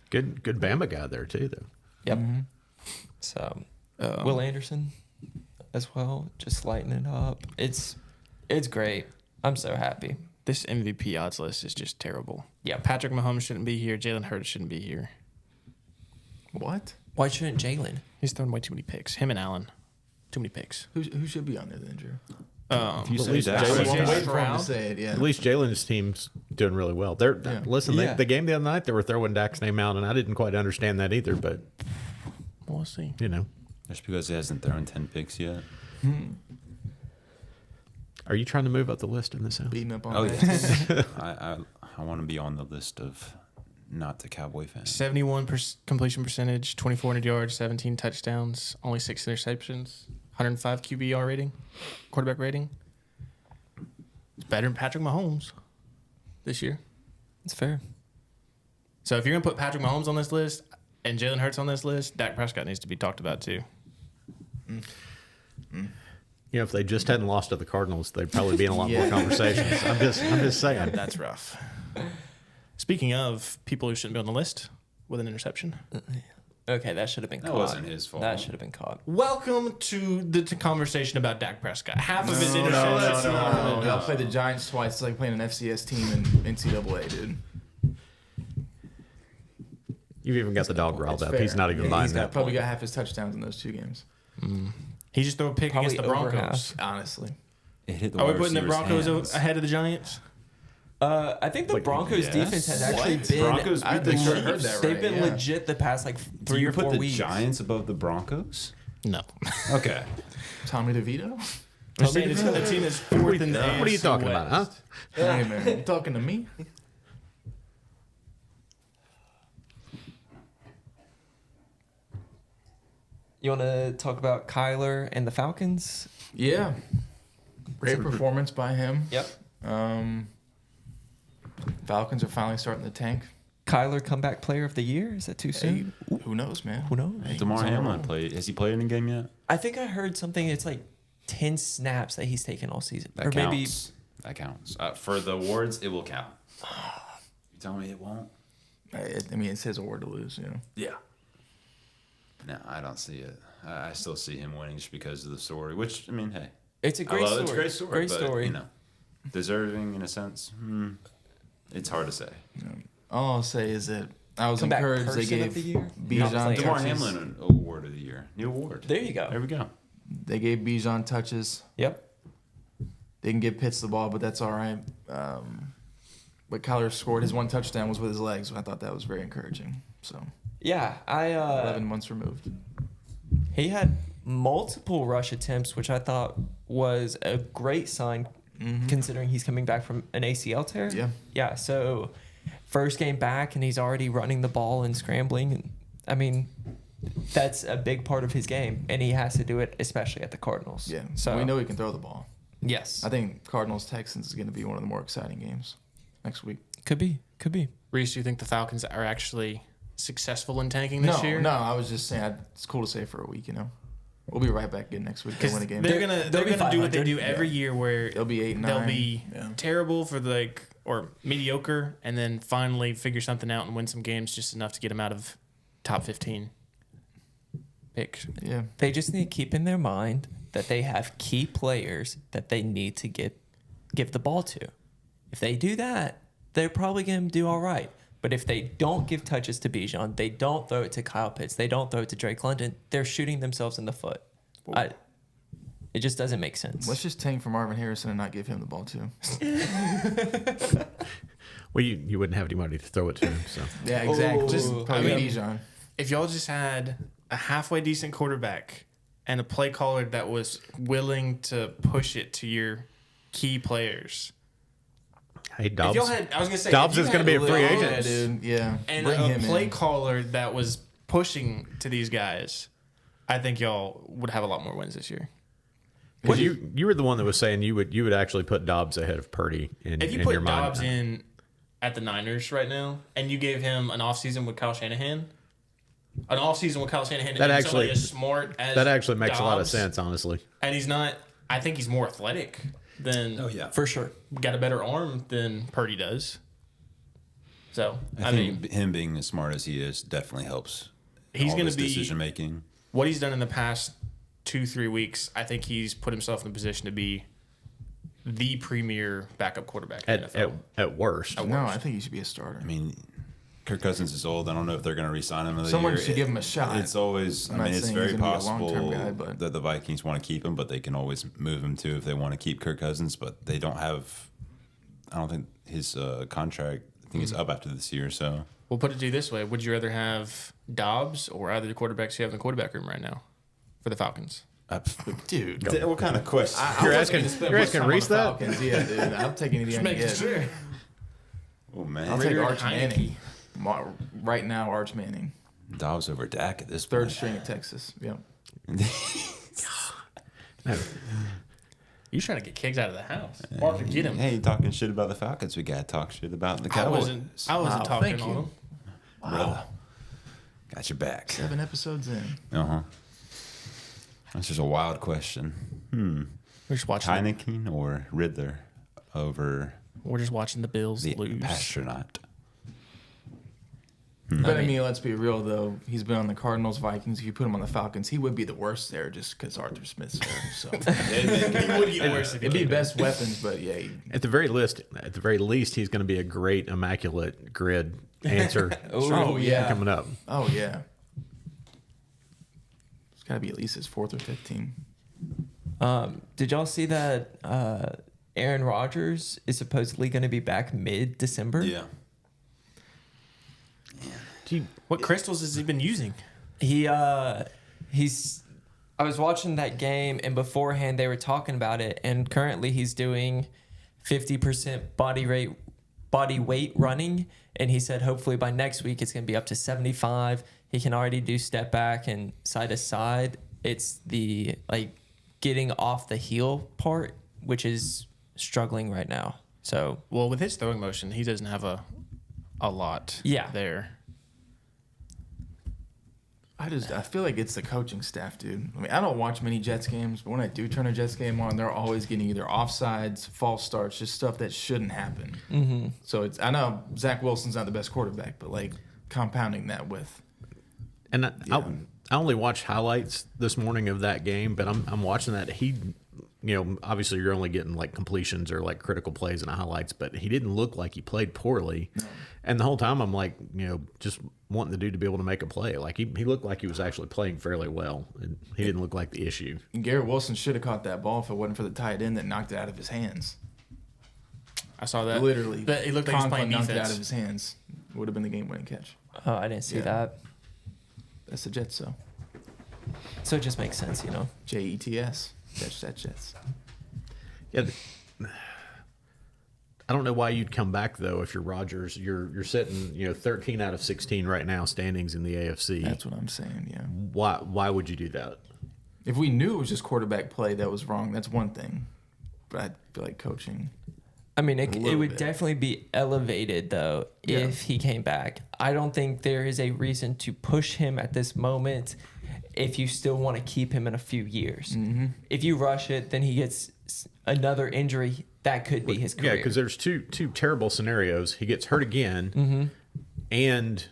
Good Bama guy there, too, though. Yep. So Will Anderson as well, just lighting it up. It's great. I'm so happy. This MVP odds list is just terrible. Yeah. Patrick Mahomes shouldn't be here. Jalen Hurts shouldn't be here. What? Why shouldn't Jalen? He's thrown way too many picks. Him and Allen. Too many picks. Who should be on there then, Drew? If you At say least that, Jalen- I'm Jalen- waiting for him to say it, yeah. At least Jalen's team's doing really well. Listen, Yeah. the game the other night, they were throwing Dak's name out, and I didn't quite understand that either, but, We'll see. you know. just because he hasn't thrown 10 picks yet. Are you trying to move up the list in this house? Beating up on Oh, that. yeah. I want to be on the list of not the Cowboy fans. 71% completion percentage, 2,400 yards, 17 touchdowns, only 6 interceptions, 105 QBR rating, quarterback rating. It's better than Patrick Mahomes this year. It's fair. So if you're going to put Patrick Mahomes on this list and Jalen Hurts on this list, Dak Prescott needs to be talked about too. You know, if they just hadn't lost to the Cardinals, they'd probably be in a lot more conversations. I'm just saying. That's rough. Speaking of people who shouldn't be on the list with an interception, Okay, that should have been That caught. wasn't his fault. That should have been caught. welcome to the conversation about Dak Prescott. Half of his interceptions. Y'all played the Giants twice. It's like playing an FCS team in NCAA, dude. You've even got the dog riled It's up. fair. He's not even Yeah, buying he's that. probably got half his touchdowns in those 2 games. He just threw a pick Probably against the over Broncos. Honestly. It hit the Are we wide putting the receiver's Broncos hands. ahead of the Giants? I think the Broncos yes. defense has actually What? been. Broncos I beat the think I Chiefs. heard that They've right, been yeah. legit the past like Do 3 you or 4 put the weeks. Giants above the Broncos? No. Okay. Tommy DeVito? I'm saying it's the team that's fourth in the AFC What are you talking about, huh? West. Hey, man. You talking to me? You want to talk about Kyler and the Falcons? Yeah. Great performance by him. Yep. Falcons are finally starting to tank. Kyler comeback player of the year? Is that too Hey, soon? who knows, man? Who knows? Hey, DeMar he's on a Hamlin roll. played. Has he played any game yet? I think I heard something. It's like 10 snaps that he's taken all season. That or counts. maybe That counts. For the awards, it will count. You tell me it won't? I mean, it's his award to lose, you know. Yeah. No, I don't see it. I still see him winning just because of the story. Which, I mean, hey, it's a great story. It's a great story. Great but, story. You know, deserving in a sense. It's hard to say. All I'll say is that I was Comeback encouraged they person of gave the year? Bijan Not DeMar touches. Hamlin an award of the year. New award. There you go. There we go. They gave Bijan touches. Yep. They can give Pitts the ball, but that's all right. But Kyler scored. His 1 touchdown was with his legs. I thought that was very encouraging. So Yeah, 11 months removed. he had multiple rush attempts, which I thought was a great sign considering he's coming back from an ACL tear. Yeah. Yeah, so first game back and he's already running the ball and scrambling. And I mean, that's a big part of his game, and he has to do it, especially at the Cardinals. Yeah. So we know he can throw the ball. Yes. I think Cardinals Texans is going to be one of the more exciting games next week. Could be. Reese, do you think the Falcons are actually successful in tanking this year? No, I was just saying it's cool to say for a week, you know. We'll be right back again next week. They win a game. They're They'll gonna be do what they 500. do every year, where They'll be 8-9. they'll be Yeah. terrible for like or mediocre, and then finally figure something out and win some games just enough to get him out of top 15 picks. Yeah. They just need to keep in their mind that they have key players that they need to give the ball to. If they do that, they're probably going to do all right. But if they don't give touches to Bijan, they don't throw it to Kyle Pitts, they don't throw it to Drake London, they're shooting themselves in the foot. It just doesn't make sense. Let's just tank for Marvin Harrison and not give him the ball too. Well, you wouldn't have anybody to throw it to him. So Yeah, exactly. Just probably I mean, Bijan. If y'all just had a halfway decent quarterback and a play caller that was willing to push it to your key players. hey, If Dobbs. y'all had, I was gonna say, Dobbs if you is gonna had be a free Dobbs agent. Yeah, dude. Yeah. and Bring a him play in. caller that was pushing to these guys, I think y'all would have a lot more wins this year. Because you were the one that was saying you would actually put Dobbs ahead of Purdy in, If you in your put mind. Dobbs in at the Niners right now, and you gave him an offseason with Kyle Shanahan, That and actually- somebody as smart as That actually makes a lot of Dobbs, sense, honestly. And he's not. I think he's more athletic than. Oh yeah. For sure. Got a better arm than Purdy does. So I think him being as smart as he is definitely helps. He's all gonna this be- decision making. what he's done in the past 2-3 weeks, I think he's put himself in a position to be the premier backup quarterback in the NFL. At worst. No, I think he should be a starter. I mean, Kirk Cousins is old. I don't know if they're going to re-sign him. Someone year. should give him a shot. It's always. I'm I not mean, it's saying very he's gonna be a possible long-term guy, but- that the Vikings want to keep him, but they can always move him too if they want to keep Kirk Cousins. But they don't have. I don't think his contract. I think it's up after this year. So We'll put it to you this way: would you rather have Dobbs or either the quarterbacks you have in the quarterback room right now for the Falcons? Dude. what kind of question? You're asking Reese that? Falcons. Yeah, dude. I'll take anything I can get. Oh man, I'll take Richard Arch Heineke. Manning. Right now, Arch Manning. Dobbs over Dak at this Third point. string at Texas. Yep. You trying to get kicked out of the house? Parker, get him. Hey, talking shit about the Falcons. We gotta talk shit about the I Cowboys. wasn't Wow, talking thank on you. him. Brother. Got your back. 7 episodes in. That's just a wild question. We're just watching. Heineken or Riddler over We're just watching the Bills the lose. astronaut? But I mean, let's be real though. He's been on the Cardinals, Vikings. If you put him on the Falcons, he would be the worst there just because Arthur Smith's there. So He would get worse if he it'd be came best weapons, but yeah, At the very least, he's going to be a great immaculate grid answer. Oh, yeah. coming up. oh yeah. It's got to be at least his 4th or 5th team. Did y'all see that Aaron Rodgers is supposedly going to be back mid-December? Yeah. What crystals has he been using? He's. I was watching that game, and beforehand they were talking about it, and currently he's doing 50% body weight running, and he said hopefully by next week it's going to be up to 75. He can already do step back and side to side. It's the getting off the heel part, which is struggling right now. So Well, with his throwing motion, he doesn't have a lot. Yeah. There. I feel like it's the coaching staff, dude. I mean, I don't watch many Jets games, but when I do turn a Jets game on, they're always getting either offsides, false starts, just stuff that shouldn't happen. Mm-hmm. So I know Zach Wilson's not the best quarterback, but compounding that with. And I only watched highlights this morning of that game, but I'm watching that. He, obviously you're only getting completions or critical plays and highlights, but he didn't look like he played poorly. No. And the whole time I'm just wanting the dude to be able to make a play. He looked like he was actually playing fairly well, and he didn't look like the issue. And Garrett Wilson should have caught that ball if it wasn't for the tight end that knocked it out of his hands. I saw that. Literally. But it looked like he was playing knocked it out defense. of his hands. It would have been the game-winning catch. oh, I didn't see Yeah. that. That's the Jets, so. So it just makes sense, Jets. Jets. Yeah. I don't know why you'd come back though if you're Rodgers. You're sitting 13 out of 16 right now standings in the AFC. That's what I'm saying, yeah. Why would you do that? If we knew it was just quarterback play that was wrong, that's one thing. But I feel like coaching. I mean, it little would bit. definitely be elevated, though, Yeah. if he came back. I don't think there is a reason to push him at this moment if you still want to keep him in a few years. Mm-hmm. If you rush it, then he gets another injury that could be his career. Yeah, because there's two terrible scenarios. He gets hurt again, and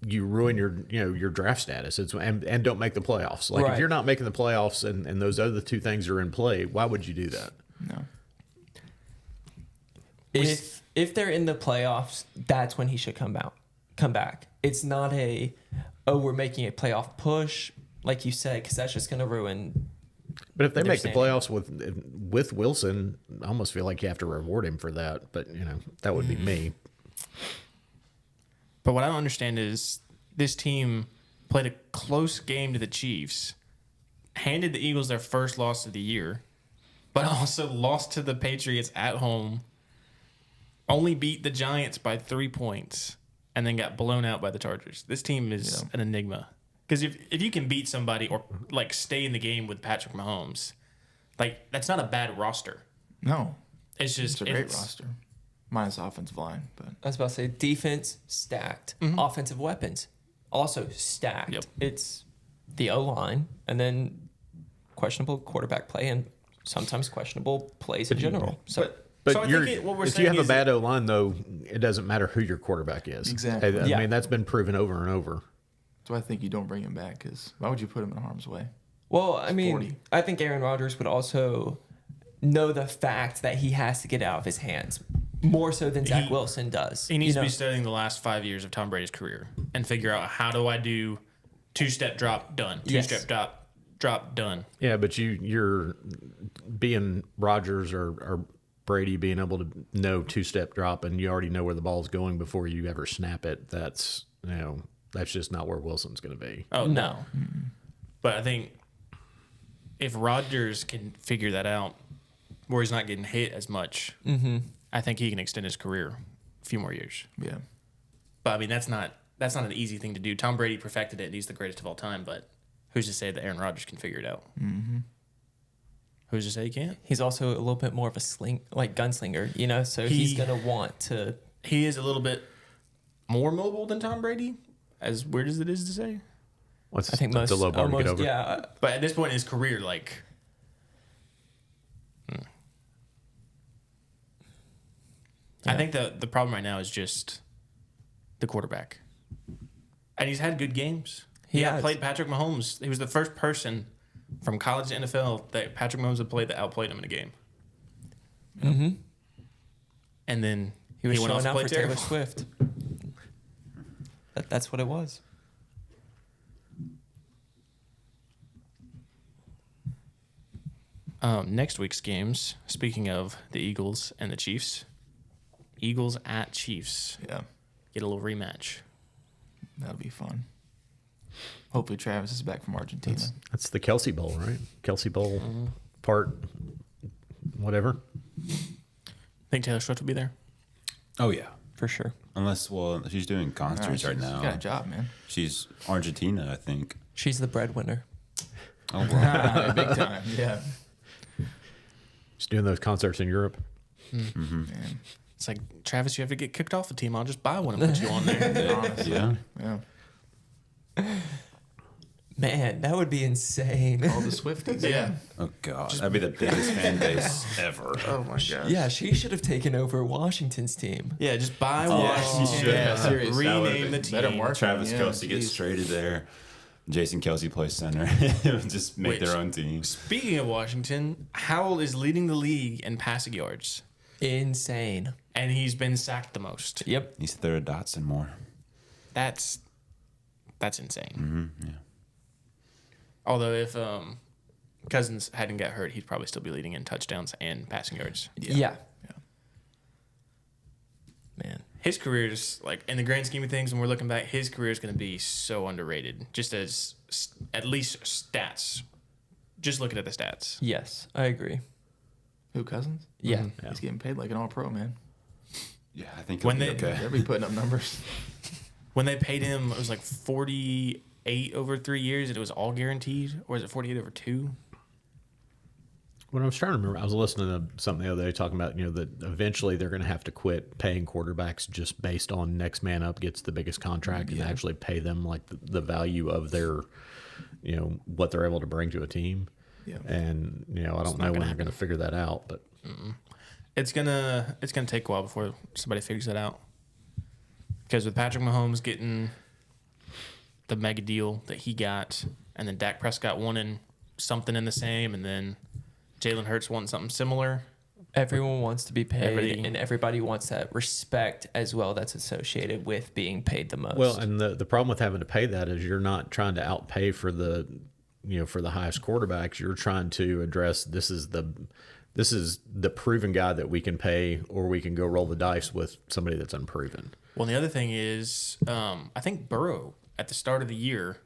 you ruin your draft status and don't make the playoffs. Like, Right. if you're not making the playoffs and those other two things are in play, why would you do that? No. If they're in the playoffs, that's when he should come back. It's not we're making a playoff push, like you said, because that's just going to ruin. But if they their make the standing. playoffs with Wilson, I almost feel like you have to reward him for that. But that would be me. But what I don't understand is this team played a close game to the Chiefs, handed the Eagles their first loss of the year, but also lost to the Patriots at home, only beat the Giants by 3 points, and then got blown out by the Chargers. This team is an enigma. Because if you can beat somebody or like stay in the game with Patrick Mahomes, like that's not a bad roster. No. It's just It's a great roster. Minus offensive line, but I was about to say defense stacked, offensive weapons also stacked. Yep. It's the O line, and then questionable quarterback play, and sometimes questionable plays in general. So. But So I think what we're if saying you have a is bad O line, though, it doesn't matter who your quarterback is. Exactly. I Yeah. mean, that's been proven over and over. that's why I think you don't bring him back. Because why would you put him in harm's way? Well, I mean, 40. I think Aaron Rodgers would also know the fact that he has to get out of his hands more so than Zach Wilson does. He needs to be studying the last 5 years of Tom Brady's career and figure out how do I do two-step drop, done. Two-step drop, done. Yeah, but you're being Rodgers or Brady being able to know two-step drop, and you already know where the ball's going before you ever snap it. That's just not where Wilson's going to be. Oh, No. But I think if Rodgers can figure that out where he's not getting hit as much, I think he can extend his career a few more years. Yeah. But, I mean, that's not an easy thing to do. Tom Brady perfected it, and he's the greatest of all time, but who's to say that Aaron Rodgers can figure it out? Mm-hmm. Who's to say he can't? He's also a little bit more of a gunslinger, so he's going to want to. He is a little bit more mobile than Tom Brady, as weird as it is to say. I think most a low bar to get over. Yeah, But at this point in his career, like, I think the problem right now is just the quarterback. And he's had good games. He has. outplayed Patrick Mahomes. He was the first person from college to NFL that Patrick Mahomes had played that outplayed him in a game. Mm-hmm. And then He was went off showing to out play for Taylor terrible. Swift. That's what it was. Next week's games, speaking of the Eagles and the Chiefs, Eagles at Chiefs. Yeah. Get a little rematch. That'll be fun. Hopefully Travis is back from Argentina. That's the Kelsey Bowl, right? Kelsey Bowl part, whatever. Think Taylor Swift will be there? Oh yeah, For sure. unless she's doing concerts right She's now. got a job, man. She's Argentina, I think. She's the breadwinner. Oh wow. Big time. Yeah. Just doing those concerts in Europe. Man. It's like, Travis, you have to get kicked off the team. I'll just buy one and put you on there. Honestly. Yeah. Yeah. Man, that would be insane. All the Swifties. Yeah. Oh god, that'd be the biggest fan base ever. Oh my gosh. Yeah, she should have taken over Washington's team. Yeah, just buy Oh, one. she should Yeah, have. seriously. That would've Rename the been team. Better marketing. Travis Yeah, Kelce gets jeez. traded there. Jason Kelsey plays center. Just make Which- their own team. Speaking of Washington, Howell is leading the league in passing yards, Insane. and he's been sacked the most. Yep. He's third Dotson more. That's insane. Mm-hmm. Yeah. Although if Cousins hadn't got hurt, he'd probably still be leading in touchdowns and passing yards. Yeah. Man. His career is, like, in the grand scheme of things, when we're looking back, his career is going to be so underrated. Just as at least stats. Just looking at the stats. Yes, I agree. Who, Cousins? Yeah. Yeah. He's getting paid like an all-pro, man. Yeah, I think When he'll be they- okay. They'll be putting up numbers. When they paid him, it was like 48 over 3 years, and it was all guaranteed, or was it 48 over 2? When I was trying to remember, I was listening to something the other day talking about, that eventually they're going to have to quit paying quarterbacks just based on next man up gets the biggest contract and actually pay them like the value of their, what they're able to bring to a team. Yeah. And, I don't know when they're going to figure that out, but it's gonna take a while before somebody figures that out. Because with Patrick Mahomes getting the mega deal that he got, and then Dak Prescott wanting something in the same, and then Jalen Hurts wanting something similar. Everyone wants to be paid, and everybody wants that respect as well that's associated with being paid the most. Well, and the problem with having to pay that is you're not trying to outpay for the highest quarterbacks. You're trying to address this is the proven guy that we can pay, or we can go roll the dice with somebody that's unproven. Well, the other thing is, I think Burrow at the start of the year,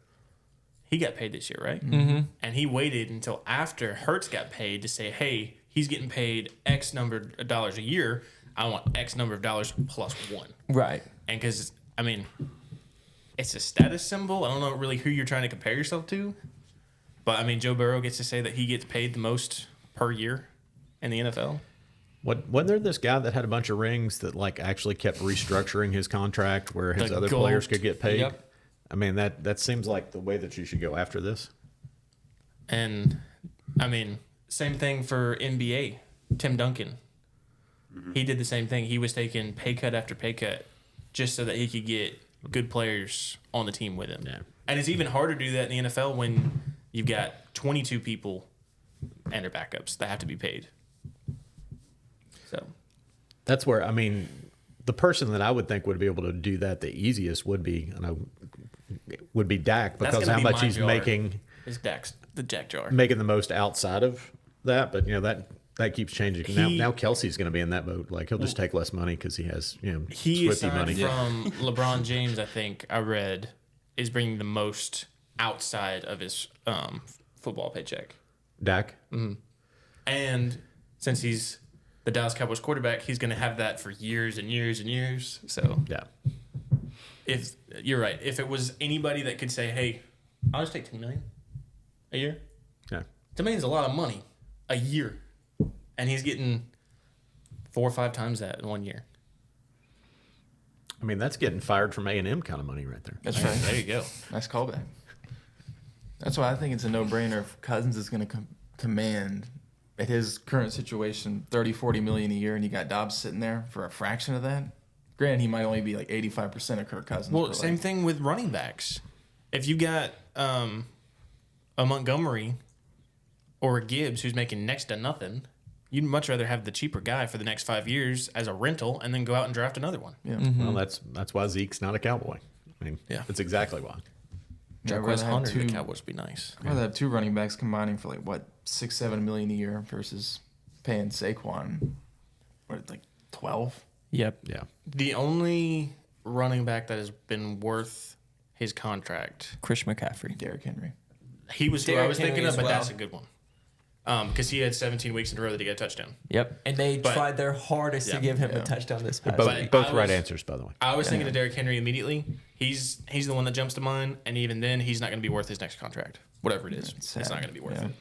he got paid this year, right? Mm-hmm. And he waited until after Hurts got paid to say, hey, he's getting paid X number of dollars a year. I want X number of dollars plus one. Right. And because, I mean, it's a status symbol. I don't know really who you're trying to compare yourself to. But, I mean, Joe Burrow gets to say that he gets paid the most per year in the NFL. Wasn't there this guy that had a bunch of rings that like actually kept restructuring his contract where his other players could get paid? Yep. I mean, that seems like the way that you should go after this. And, I mean, same thing for NBA. Tim Duncan. He did the same thing. He was taking pay cut after pay cut just so that he could get good players on the team with him. Yeah. And it's even harder to do that in the NFL when you've got 22 people and their backups that have to be paid. So That's where, I mean, the person that I would think would be able to do that the easiest would be Dak, because how much he's making is Dak's the Jack jar. making the most outside of that. But that keeps changing. Now Kelsey's going to be in that boat. Like he'll just take less money because he has He Swifty money. from LeBron James, I think I read, is bringing the most outside of his football paycheck. Dak. And since he's the Dallas Cowboys quarterback, he's going to have that for years and years and years. So Yeah. if you're right, if it was anybody that could say, "Hey, I'll just take $10 million a year," Yeah. $10 million is a lot of money a year, and he's getting 4 or 5 times that in 1 year. I mean, that's getting fired from A&M kind of money right there. That's right. There you go. Nice callback. That's why I think it's a no-brainer if Cousins is going to command, at his current situation, 30, 40 million a year, and you got Dobbs sitting there for a fraction of that. Granted, he might only be like 85% of Kirk Cousins. Well, same thing with running backs. If you got a Montgomery or a Gibbs who's making next to nothing, you'd much rather have the cheaper guy for the next 5 years as a rental and then go out and draft another one. Yeah. Well, that's why Zeke's not a Cowboy. I mean, Yeah. that's exactly why. Jarquez Hunter and the Cowboys would be nice. I'd rather have 2 running backs combining for like, what, 6, 7 million a year versus paying Saquon, what, like 12? Yep. Yeah. The only running back that has been worth his contract, Chris McCaffrey. Derrick Henry. he was who I Derrick was thinking Henry of, as but well. that's a good one. Because he had 17 weeks in a row that he got a touchdown. Yep. And they But- tried their hardest to Yeah. give him Yeah. a touchdown this past Both, week. But both I right was- answers, by the way. I was thinking of Derrick Henry immediately. He's the one that jumps to mind, and even then, he's not going to be worth his next contract. Whatever it is, It's it's sad. not going to be worth Yeah. it.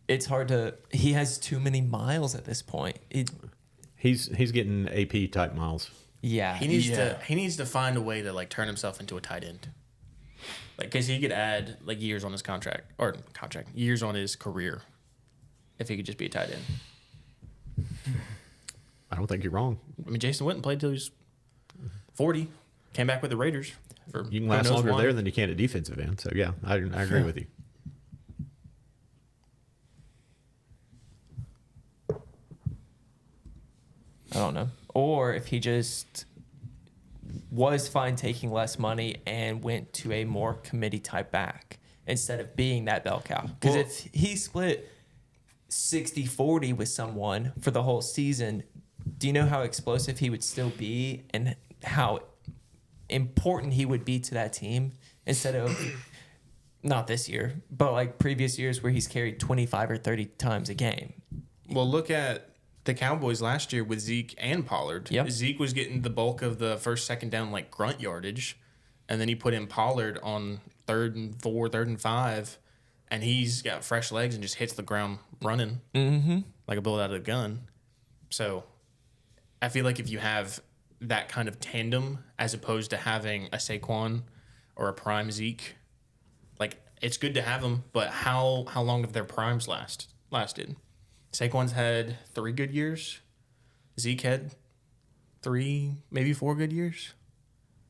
It's hard to. He has too many miles at this point. He's getting AP type miles. Yeah. He needs to find a way to like turn himself into a tight end. Like, because he could add like years on his years on his career if he could just be a tight end. I don't think you're wrong. I mean, Jason Witten played till he was 40, came back with the Raiders. For You can who last knows longer why. there than you can at defensive end. So, yeah, I agree with you. I don't know. Or if he just was fine taking less money and went to a more committee type back instead of being that bell cow. Because Well- if he split 60-40 with someone for the whole season, do you know how explosive he would still be and how important he would be to that team instead of not this year, but like previous years where he's carried 25 or 30 times a game? Well, look at the Cowboys last year with Zeke and Pollard. Yep. Zeke was getting the bulk of the first, second down, like grunt yardage. And then he put in Pollard on 3rd and 4, 3rd and 5. And he's got fresh legs and just hits the ground running like a bullet out of a gun. So I feel like if you have that kind of tandem as opposed to having a Saquon or a prime Zeke, like it's good to have them, but how long have their primes lasted? Saquon's had 3 good years. Zeke had 3, maybe 4 good years.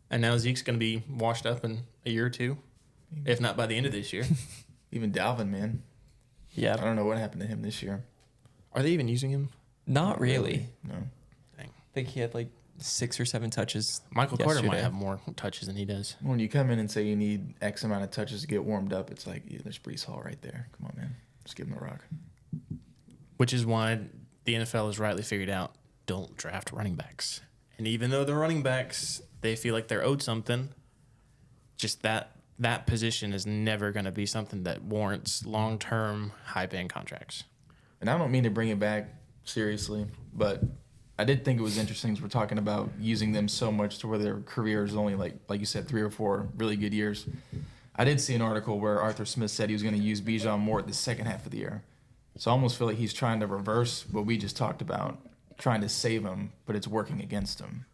And now Zeke's going to be washed up in a year or two, if not by the end of this year. Even Dalvin, man. Yeah. I don't know what happened to him this year. Are they even using him? Not really. No. Dang. I think he had like 6 or 7 touches. Michael Carter might yesterday. have more touches than he does. When you come in and say you need X amount of touches to get warmed up, it's like, yeah, there's Brees Hall right there. Come on, man. Just give him the rock. Which is why the NFL has rightly figured out, don't draft running backs. And even though the running backs, they feel like they're owed something, just that position is never going to be something that warrants long-term, high-paying contracts. And I don't mean to bring it back seriously, but I did think it was interesting as we're talking about using them so much to where their career is only like you said, 3 or 4 really good years. I did see an article where Arthur Smith said he was going to use Bijan more at the second half of the year. So I almost feel like he's trying to reverse what we just talked about, trying to save him, but it's working against him.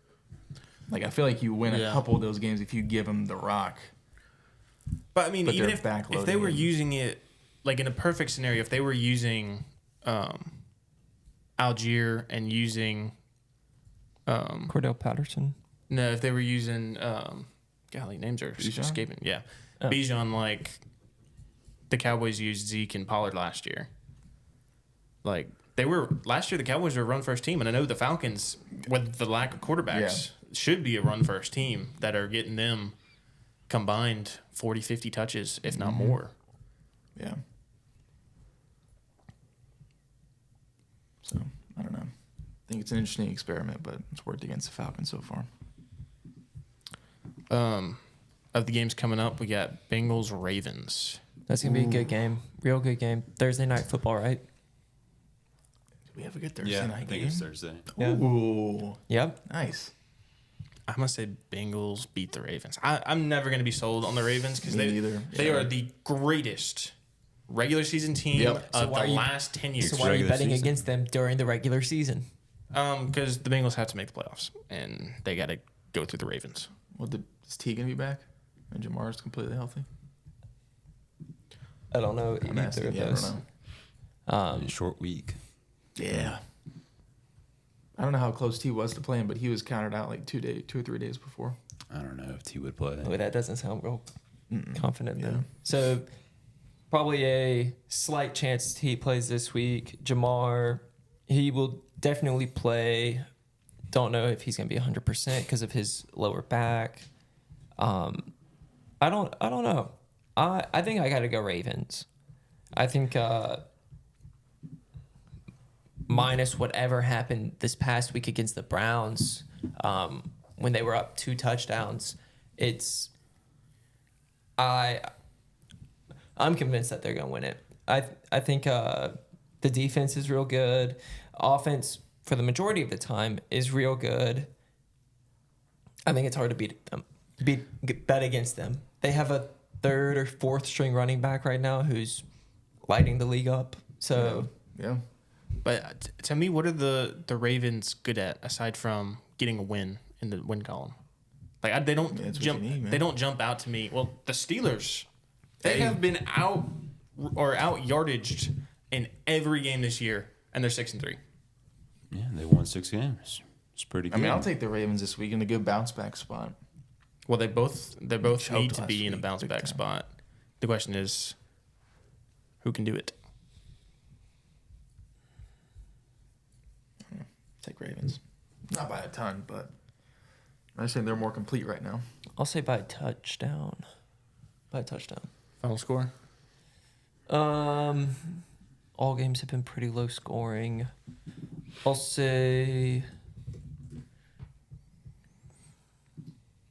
Like, I feel like you win a couple of those games if you give him the rock. But, I mean, But even they're if they were backloading him. using it, like in a perfect scenario, if they were using Algier and using Cordell Patterson. no, if they were using golly, names are Bijan? escaping. Yeah, Oh. Bijan, like the Cowboys used Zeke and Pollard last year. Like last year, the Cowboys were a run first team, and I know the Falcons, with the lack of quarterbacks, should be a run first team that are getting them combined 40, 50 touches, if not more. Yeah. So, I don't know. I think it's an interesting experiment, but it's worked against the Falcons so far. Of the games coming up, we got Bengals Ravens. That's going to be a good game. Real good game. Thursday night football, right? Do we have a good Thursday night I think game? it's Thursday. Yeah. Ooh. Yep. Nice. I'm going to say Bengals beat the Ravens. I'm never going to be sold on the Ravens because Me they neither. they Yeah. are the greatest regular season team Yep. of why the are you- last 10 years. So why are you regular betting season. against them during the regular season? Because the Bengals have to make the playoffs, and they got to go through the Ravens. Well, is T going to be back? And Jamar's completely healthy? I don't know I'm either asking. of Yeah, I those. don't know. Short week. Yeah. I don't know how close T was to playing, but he was counted out like 2 or 3 days before. I don't know if T would play. Oh, that doesn't sound real confident Yeah. then. So probably a slight chance he plays this week. Jamar, he will definitely play. Don't know if he's going to be 100% because of his lower back. I don't know. I think I got to go Ravens. I think minus whatever happened this past week against the Browns, when they were up 2 touchdowns, I'm convinced that they're going to win it. I think the defense is real good. Offense, for the majority of the time, is real good. I think it's hard to bet against them. They have a 3rd or 4th string running back right now who's lighting the league up. So Yeah. But to me, what are the Ravens good at aside from getting a win in the win column? Like they don't Yeah, that's what jump. you need, man. They don't jump out to me. Well, the Steelers, they have been out yardaged in every game this year, and they're 6-3. Yeah, they won 6 games. It's pretty good. I mean, I'll take the Ravens this week in a good bounce back spot. Well, they both choked need to last be in a week, bounce big back time. spot. The question is, who can do it? Take Ravens. Not by a ton, but I just think they're more complete right now. I'll say by a touchdown. Final score? All games have been pretty low scoring. I'll say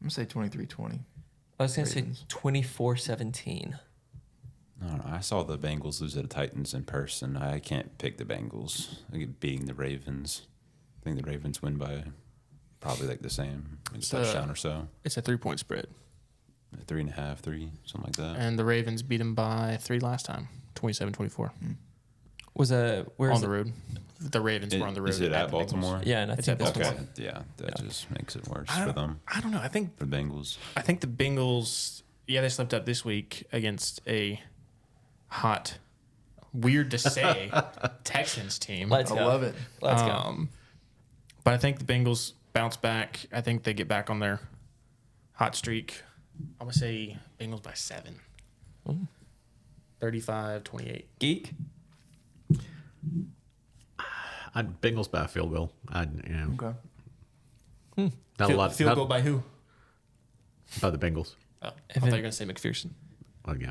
I'm going to say 23-20. I was gonna Ravens. say 24-17. I don't know. I saw the Bengals lose to the Titans in person. I can't pick the Bengals. I get beating the Ravens. I think the Ravens win by probably like the same, like a touchdown or so. It's a 3-point spread, 3.5, 3, something like that. and the Ravens beat them by 3 last time, 27-24 Was where on is the it? road. The Ravens were on the road. Is it at the Bengals. Baltimore? Yeah, and I It's think at that's Okay. Baltimore. Yeah, that just makes it worse I for don't- them. I don't know. I think For the Bengals. the Bengals. Yeah, they slipped up this week against a hot, weird to say, Texans team. Let's I go. love it. Let's go. But I think the Bengals bounce back. I think they get back on their hot streak. I'm going to say Bengals by 7. 35-28. Geek. I'd Bengals by a field goal. Okay. Not a lot. Field goal by who? By the Bengals. Oh, I thought you were going to say McPherson. Well, yeah.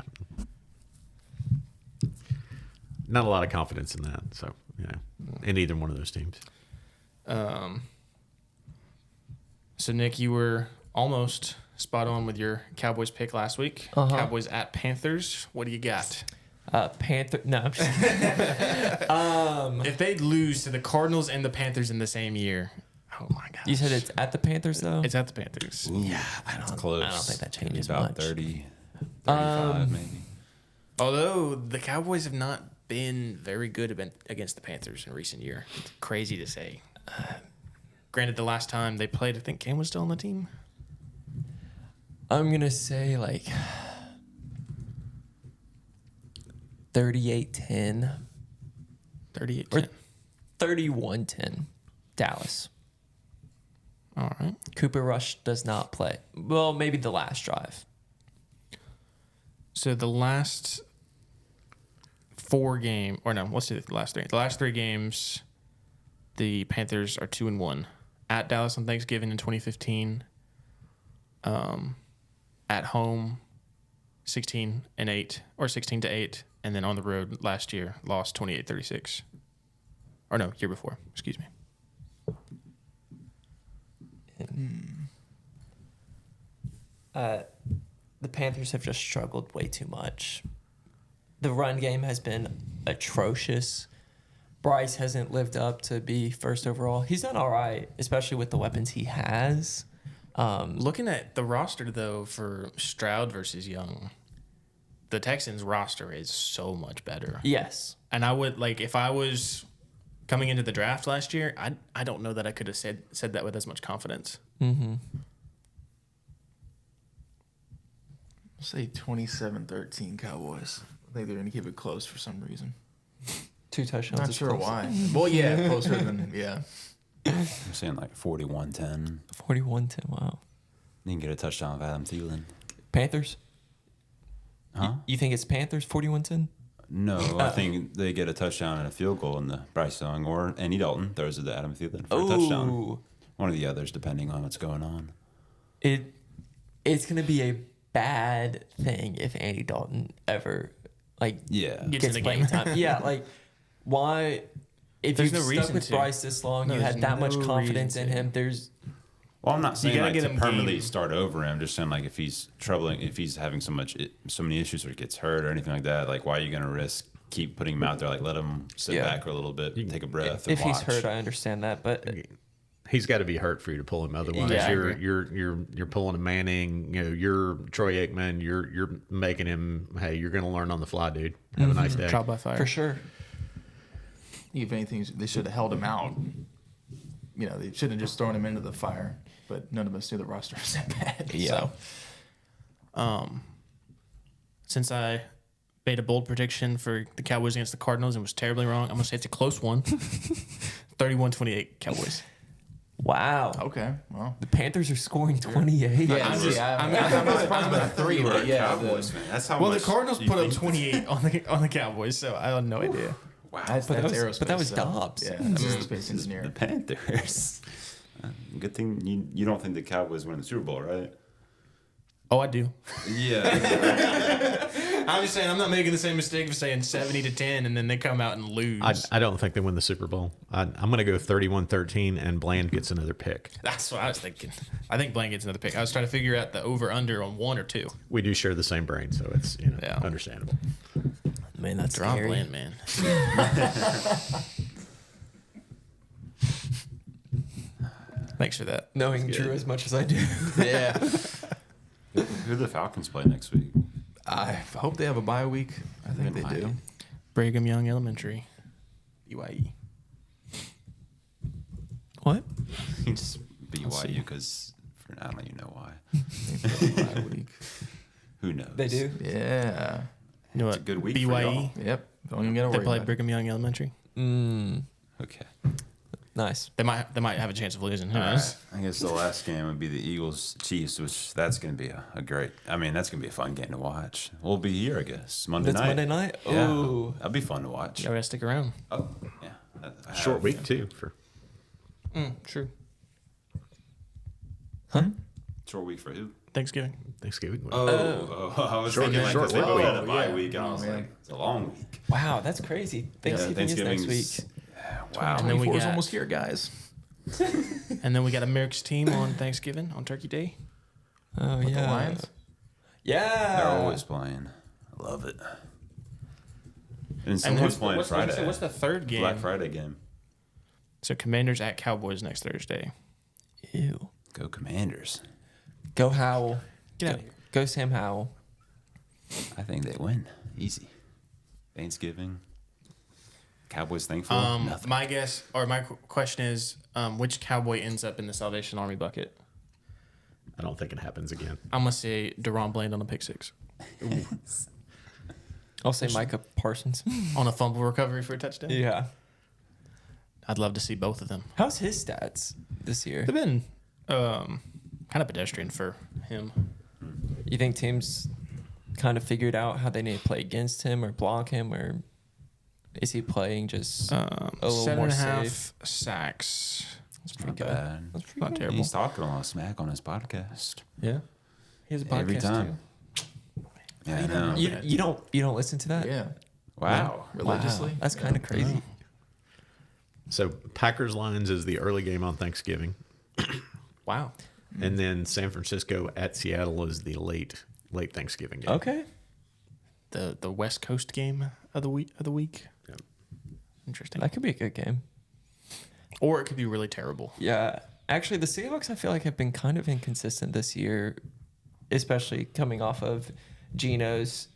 Not a lot of confidence in that. So, in either one of those teams. So, Nick, you were almost spot on with your Cowboys pick last week. Uh-huh. Cowboys at Panthers. What do you got? Panther. No, I'm just kidding. If they lose to the Cardinals and the Panthers in the same year, oh my gosh. You said it's at the Panthers, though? It's at the Panthers. Yeah, I don't Close. I don't think that changes Maybe about much. 30, 35 maybe. Although the Cowboys have not been very good against the Panthers in recent year. It's crazy to say. Granted, the last time they played, I think Cam was still on the team. I'm going to say like 38-10 38-10. or 31-10 Dallas. All right. Cooper Rush does not play. Well, maybe the last drive. So the last 4 games, or no, let's do the last 3. The last 3 games, the Panthers are 2-1. At Dallas on Thanksgiving in 2015. At home, 16-8 or 16-8, and then on the road last year lost 28-36. Or no, year before. Excuse me. The Panthers have just struggled way too much. The run game has been atrocious. Bryce hasn't lived up to be first overall. He's done all right, especially with the weapons he has. Looking at the roster, though, for Stroud versus Young, the Texans' roster is so much better. Yes. And I would, like, if I was coming into the draft last year, I don't know that I could have said that with as much confidence. Mm-hmm. I'll say 27-13 Cowboys. I think they're going to keep it close for some reason. 2 touchdowns. Not is sure close. why. Well, yeah, closer than, yeah. I'm saying like 41-10. 41-10. Wow. You can get a touchdown of Adam Thielen. Panthers? Huh? You think it's Panthers 41-10? No, I think they get a touchdown and a field goal in the Bryce Young or Andy Dalton throws it to Adam Thielen for a touchdown. One of the others, depending on what's going on. It's going to be a bad thing if Andy Dalton ever Gets in the playing game. time. Yeah, like why? If There's you've no stuck reason with to. Bryce this long, No, you had there's that much no confidence reason in to. him. There's Well, I'm not saying gotta like get to him permanently game. start over him. I'm just saying like if he's troubling, if he's having so many issues or gets hurt or anything like that, like why are you going to risk keep putting him out there? Like let him sit Yeah. back for a little bit, take a breath. if and he's watch. hurt, I understand that, but He's got to be hurt for you to pull him. Otherwise, Yeah, I you're pulling a Manning. You're Troy Aikman. You're making him. Hey, you're going to learn on the fly, dude. Have a nice day. Trial by fire. for sure. If anything, they should have held him out. You know, they shouldn't have just thrown him into the fire. But none of us knew the roster was that bad. Yeah. So, since I made a bold prediction for the Cowboys against the Cardinals and was terribly wrong, I'm going to say it's a close one. 31-28 Cowboys. Wow. Okay. Well. The Panthers are scoring 28. Yeah, I'm not surprised by the 3, but yeah. Cowboys, man. That's how Well, much the Cardinals you put up think- 28 on the Cowboys, so I have no idea. Wow. That's aerospace. but that was so, Dobbs. Yeah, that's a space The engineer. Panthers. Good thing you don't think the Cowboys win the Super Bowl, right? Oh, I do. Yeah. I'm just saying I'm not making the same mistake of saying 70-10 and then they come out and lose. I don't think they win the Super Bowl. I'm going to go 31-13, and Bland gets another pick. That's what I was thinking. I think Blaine gets another pick. I was trying to figure out the over/under on 1 or 2. We do share the same brain, so it's Yeah. understandable. Man, that's Draw scary. Blaine, man. Thanks for that. Knowing Drew as much as I do. Yeah. Who do the Falcons play next week? I hope they have a bye week. I think they do. Brigham Young Elementary, BYE. What? Just BYU because I don't even know why. I think they have a bye week. Who knows? They do? Yeah. You know It's what? a good week for BYE. y'all. Yep. Don't even get to They worry play about it. Brigham Young Elementary. Okay. Nice. They might have a chance of losing. Who All knows? right. I guess the last game would be the Eagles Chiefs, which that's going to be a great. I mean, that's going to be a fun game to watch. We'll be here, I guess, Monday That's night. Monday night? Yeah, Ooh. that'll be fun to watch. You gotta stick around. Oh, yeah. Short week too for True. Short week for who? Thanksgiving. Thanksgiving. I was Short- thinking like short the week. had a bye Yeah. week, and I was man. like, it's a long week. Wow, that's crazy. Thanksgiving is next week. Wow. And then we 24 is got- almost here, guys. And then we got America's team on Thanksgiving on Turkey Day. Oh, With yeah. the Lions. Yeah. They're always playing. I love it. And someone's who's- playing what's, Friday. What's the third game? Black Friday game. So Commanders at Cowboys next Thursday. Ew. Go Commanders. Go Howell. Get out of here. Go Sam Howell. I think they win. Easy. Thanksgiving. Cowboys thankful. Nothing. My guess or my question is, which Cowboy ends up in the Salvation Army bucket? I don't think it happens again. I'm gonna say Deron Bland on a pick six I'll say Micah Parsons. on a fumble recovery for a touchdown. Yeah. I'd love to see both of them. How's his stats this year? They've been kind of pedestrian for him. You think teams kind of figured out how they need to play against him or block him, or is he playing just a little more 7.5 safe? sacks. That's Not pretty good. bad. That's pretty Not good. terrible. He's talking a lot of smack on his podcast. Yeah, he has a podcast Every time. Yeah, I know. You don't listen to that? Yeah. Wow. Religiously. Wow, that's kind of crazy. So Packers Lions is the early game on Thanksgiving, Wow. and then San Francisco at Seattle is the late Thanksgiving game. Okay. The West Coast game of the week. Yep. Interesting. That could be a good game. Or it could be really terrible. Yeah. Actually, the Seahawks, I feel like, have been kind of inconsistent this year, especially coming off of Geno's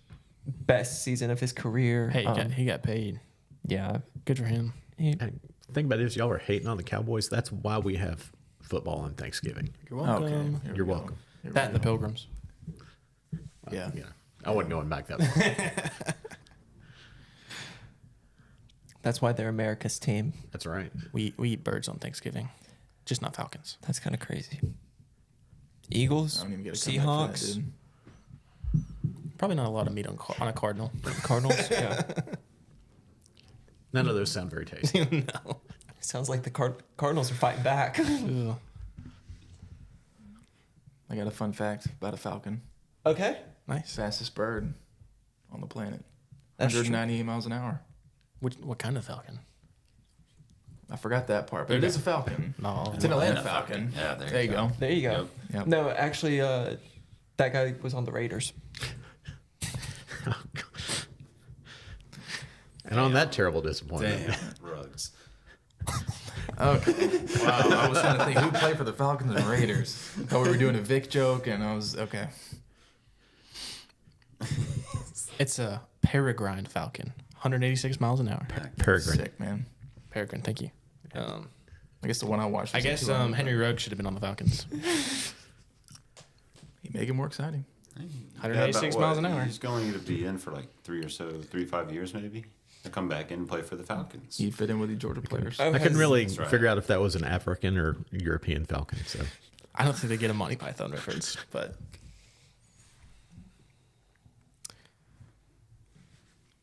best season of his career. Hey, he got paid. Yeah. Good for him. He- Hey, think about this. Y'all are hating on the Cowboys. That's why we have football on Thanksgiving. You're welcome. Okay. Here we You're go. welcome. Here we That and the go. Pilgrims. Yeah. Yeah. I wasn't going back that far. That's why they're America's team. That's right. We eat birds on Thanksgiving, just not Falcons. That's kind of crazy. Eagles, I don't even get a comeback for that, Seahawks, dude. Probably not a lot of meat on a Cardinal. Cardinals. Yeah. None of those sound very tasty. No. Sounds like the Cardinals are fighting back. Ugh. I got a fun fact about a falcon. Okay. Nice. Fastest bird on the planet. That's true. 198 miles an hour. What kind of Falcon? I forgot that part, but it is a falcon. No. It's an Atlanta Atlanta Falcon. Falcon. Yeah, there you go. There you go. Yep. Yep. No, actually, that guy was on the Raiders. And on that terrible disappointment, Damn. Rugs. Okay. Wow. I was trying to think who played for the Falcons and Raiders. Thought we were doing a Vic joke, and I was okay. It's a peregrine Falcon, 186 miles an hour. Peregrine. Sick, man. Peregrine, thank you. I guess the one I watched. I Was guess 200, Henry Ruggs should have been on the Falcons. He make it more exciting. 186 miles an hour. He's going to be in for like 5 years maybe. To come back in and play for the Falcons. He'd fit in with the Georgia players. Oh, I couldn't really That's right. figure out if that was an African or European falcon. So I don't think they get a Monty Python reference, but.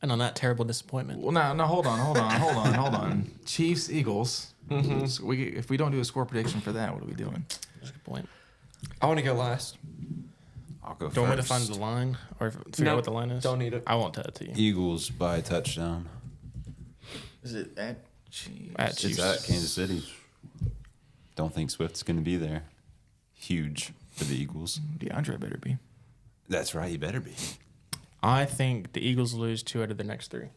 And on that terrible disappointment. Well, no, hold on. Chiefs, Eagles. Mm-hmm. So if we don't do a score prediction for that, what are we doing? That's a good point. I want to go last. I'll go Do you want me to first. find the line or figure No, out what the line is? don't need it. I won't tell it to you. Eagles by a touchdown. Is it at Chiefs? At It's Chiefs. at Kansas City. Don't think Swift's going to be there. Huge for the Eagles. DeAndre better be. That's right. He better be. I think the Eagles lose 2 out of their next 3.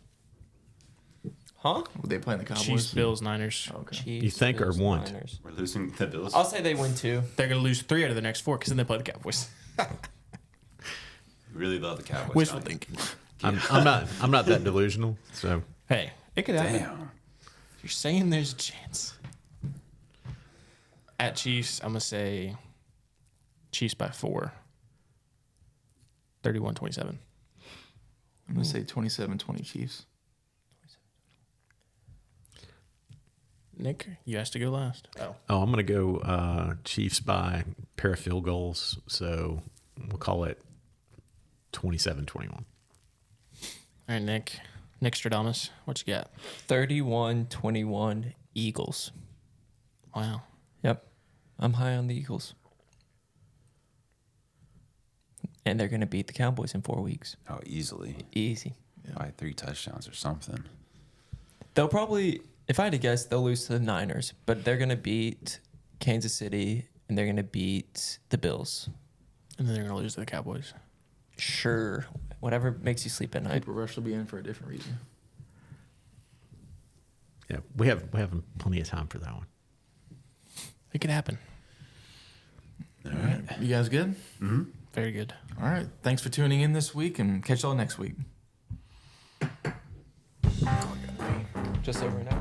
Huh? Would they play in the Cowboys? Chiefs, Bills, Niners. Okay. Chiefs, You think or Bills, want? Niners. We're losing the Bills. I'll say they win 2. They're going to lose 3 out of their next 4 because then they play the Cowboys. We really love the Cowboys. Wishful don't we? thinking. I'm not that delusional. So Hey, it could happen. Damn. You're saying there's a chance. At Chiefs, I'm going to say Chiefs by 4. 31-27. I'm going to say 27-20 Chiefs. Nick, you asked to go last. Oh. Oh, I'm going to go Chiefs by pair of field goals. So we'll call it 27-21. All right, Nick. Nick Stradamus, what you got? 31-21 Eagles. Wow. Yep. I'm high on the Eagles. And they're going to beat the Cowboys in 4 weeks. Oh, easily. Easy. By 3 touchdowns or something. They'll probably, if I had to guess, they'll lose to the Niners, but they're going to beat Kansas City and they're going to beat the Bills. And then they're going to lose to the Cowboys. Sure. Whatever makes you sleep at night. Cooper Rush will be in for a different reason. Yeah, we have plenty of time for that one. It could happen. All right. You guys good? Mm-hmm. Very good. All right. Thanks for tuning in this week, and catch y'all next week. Just over an hour.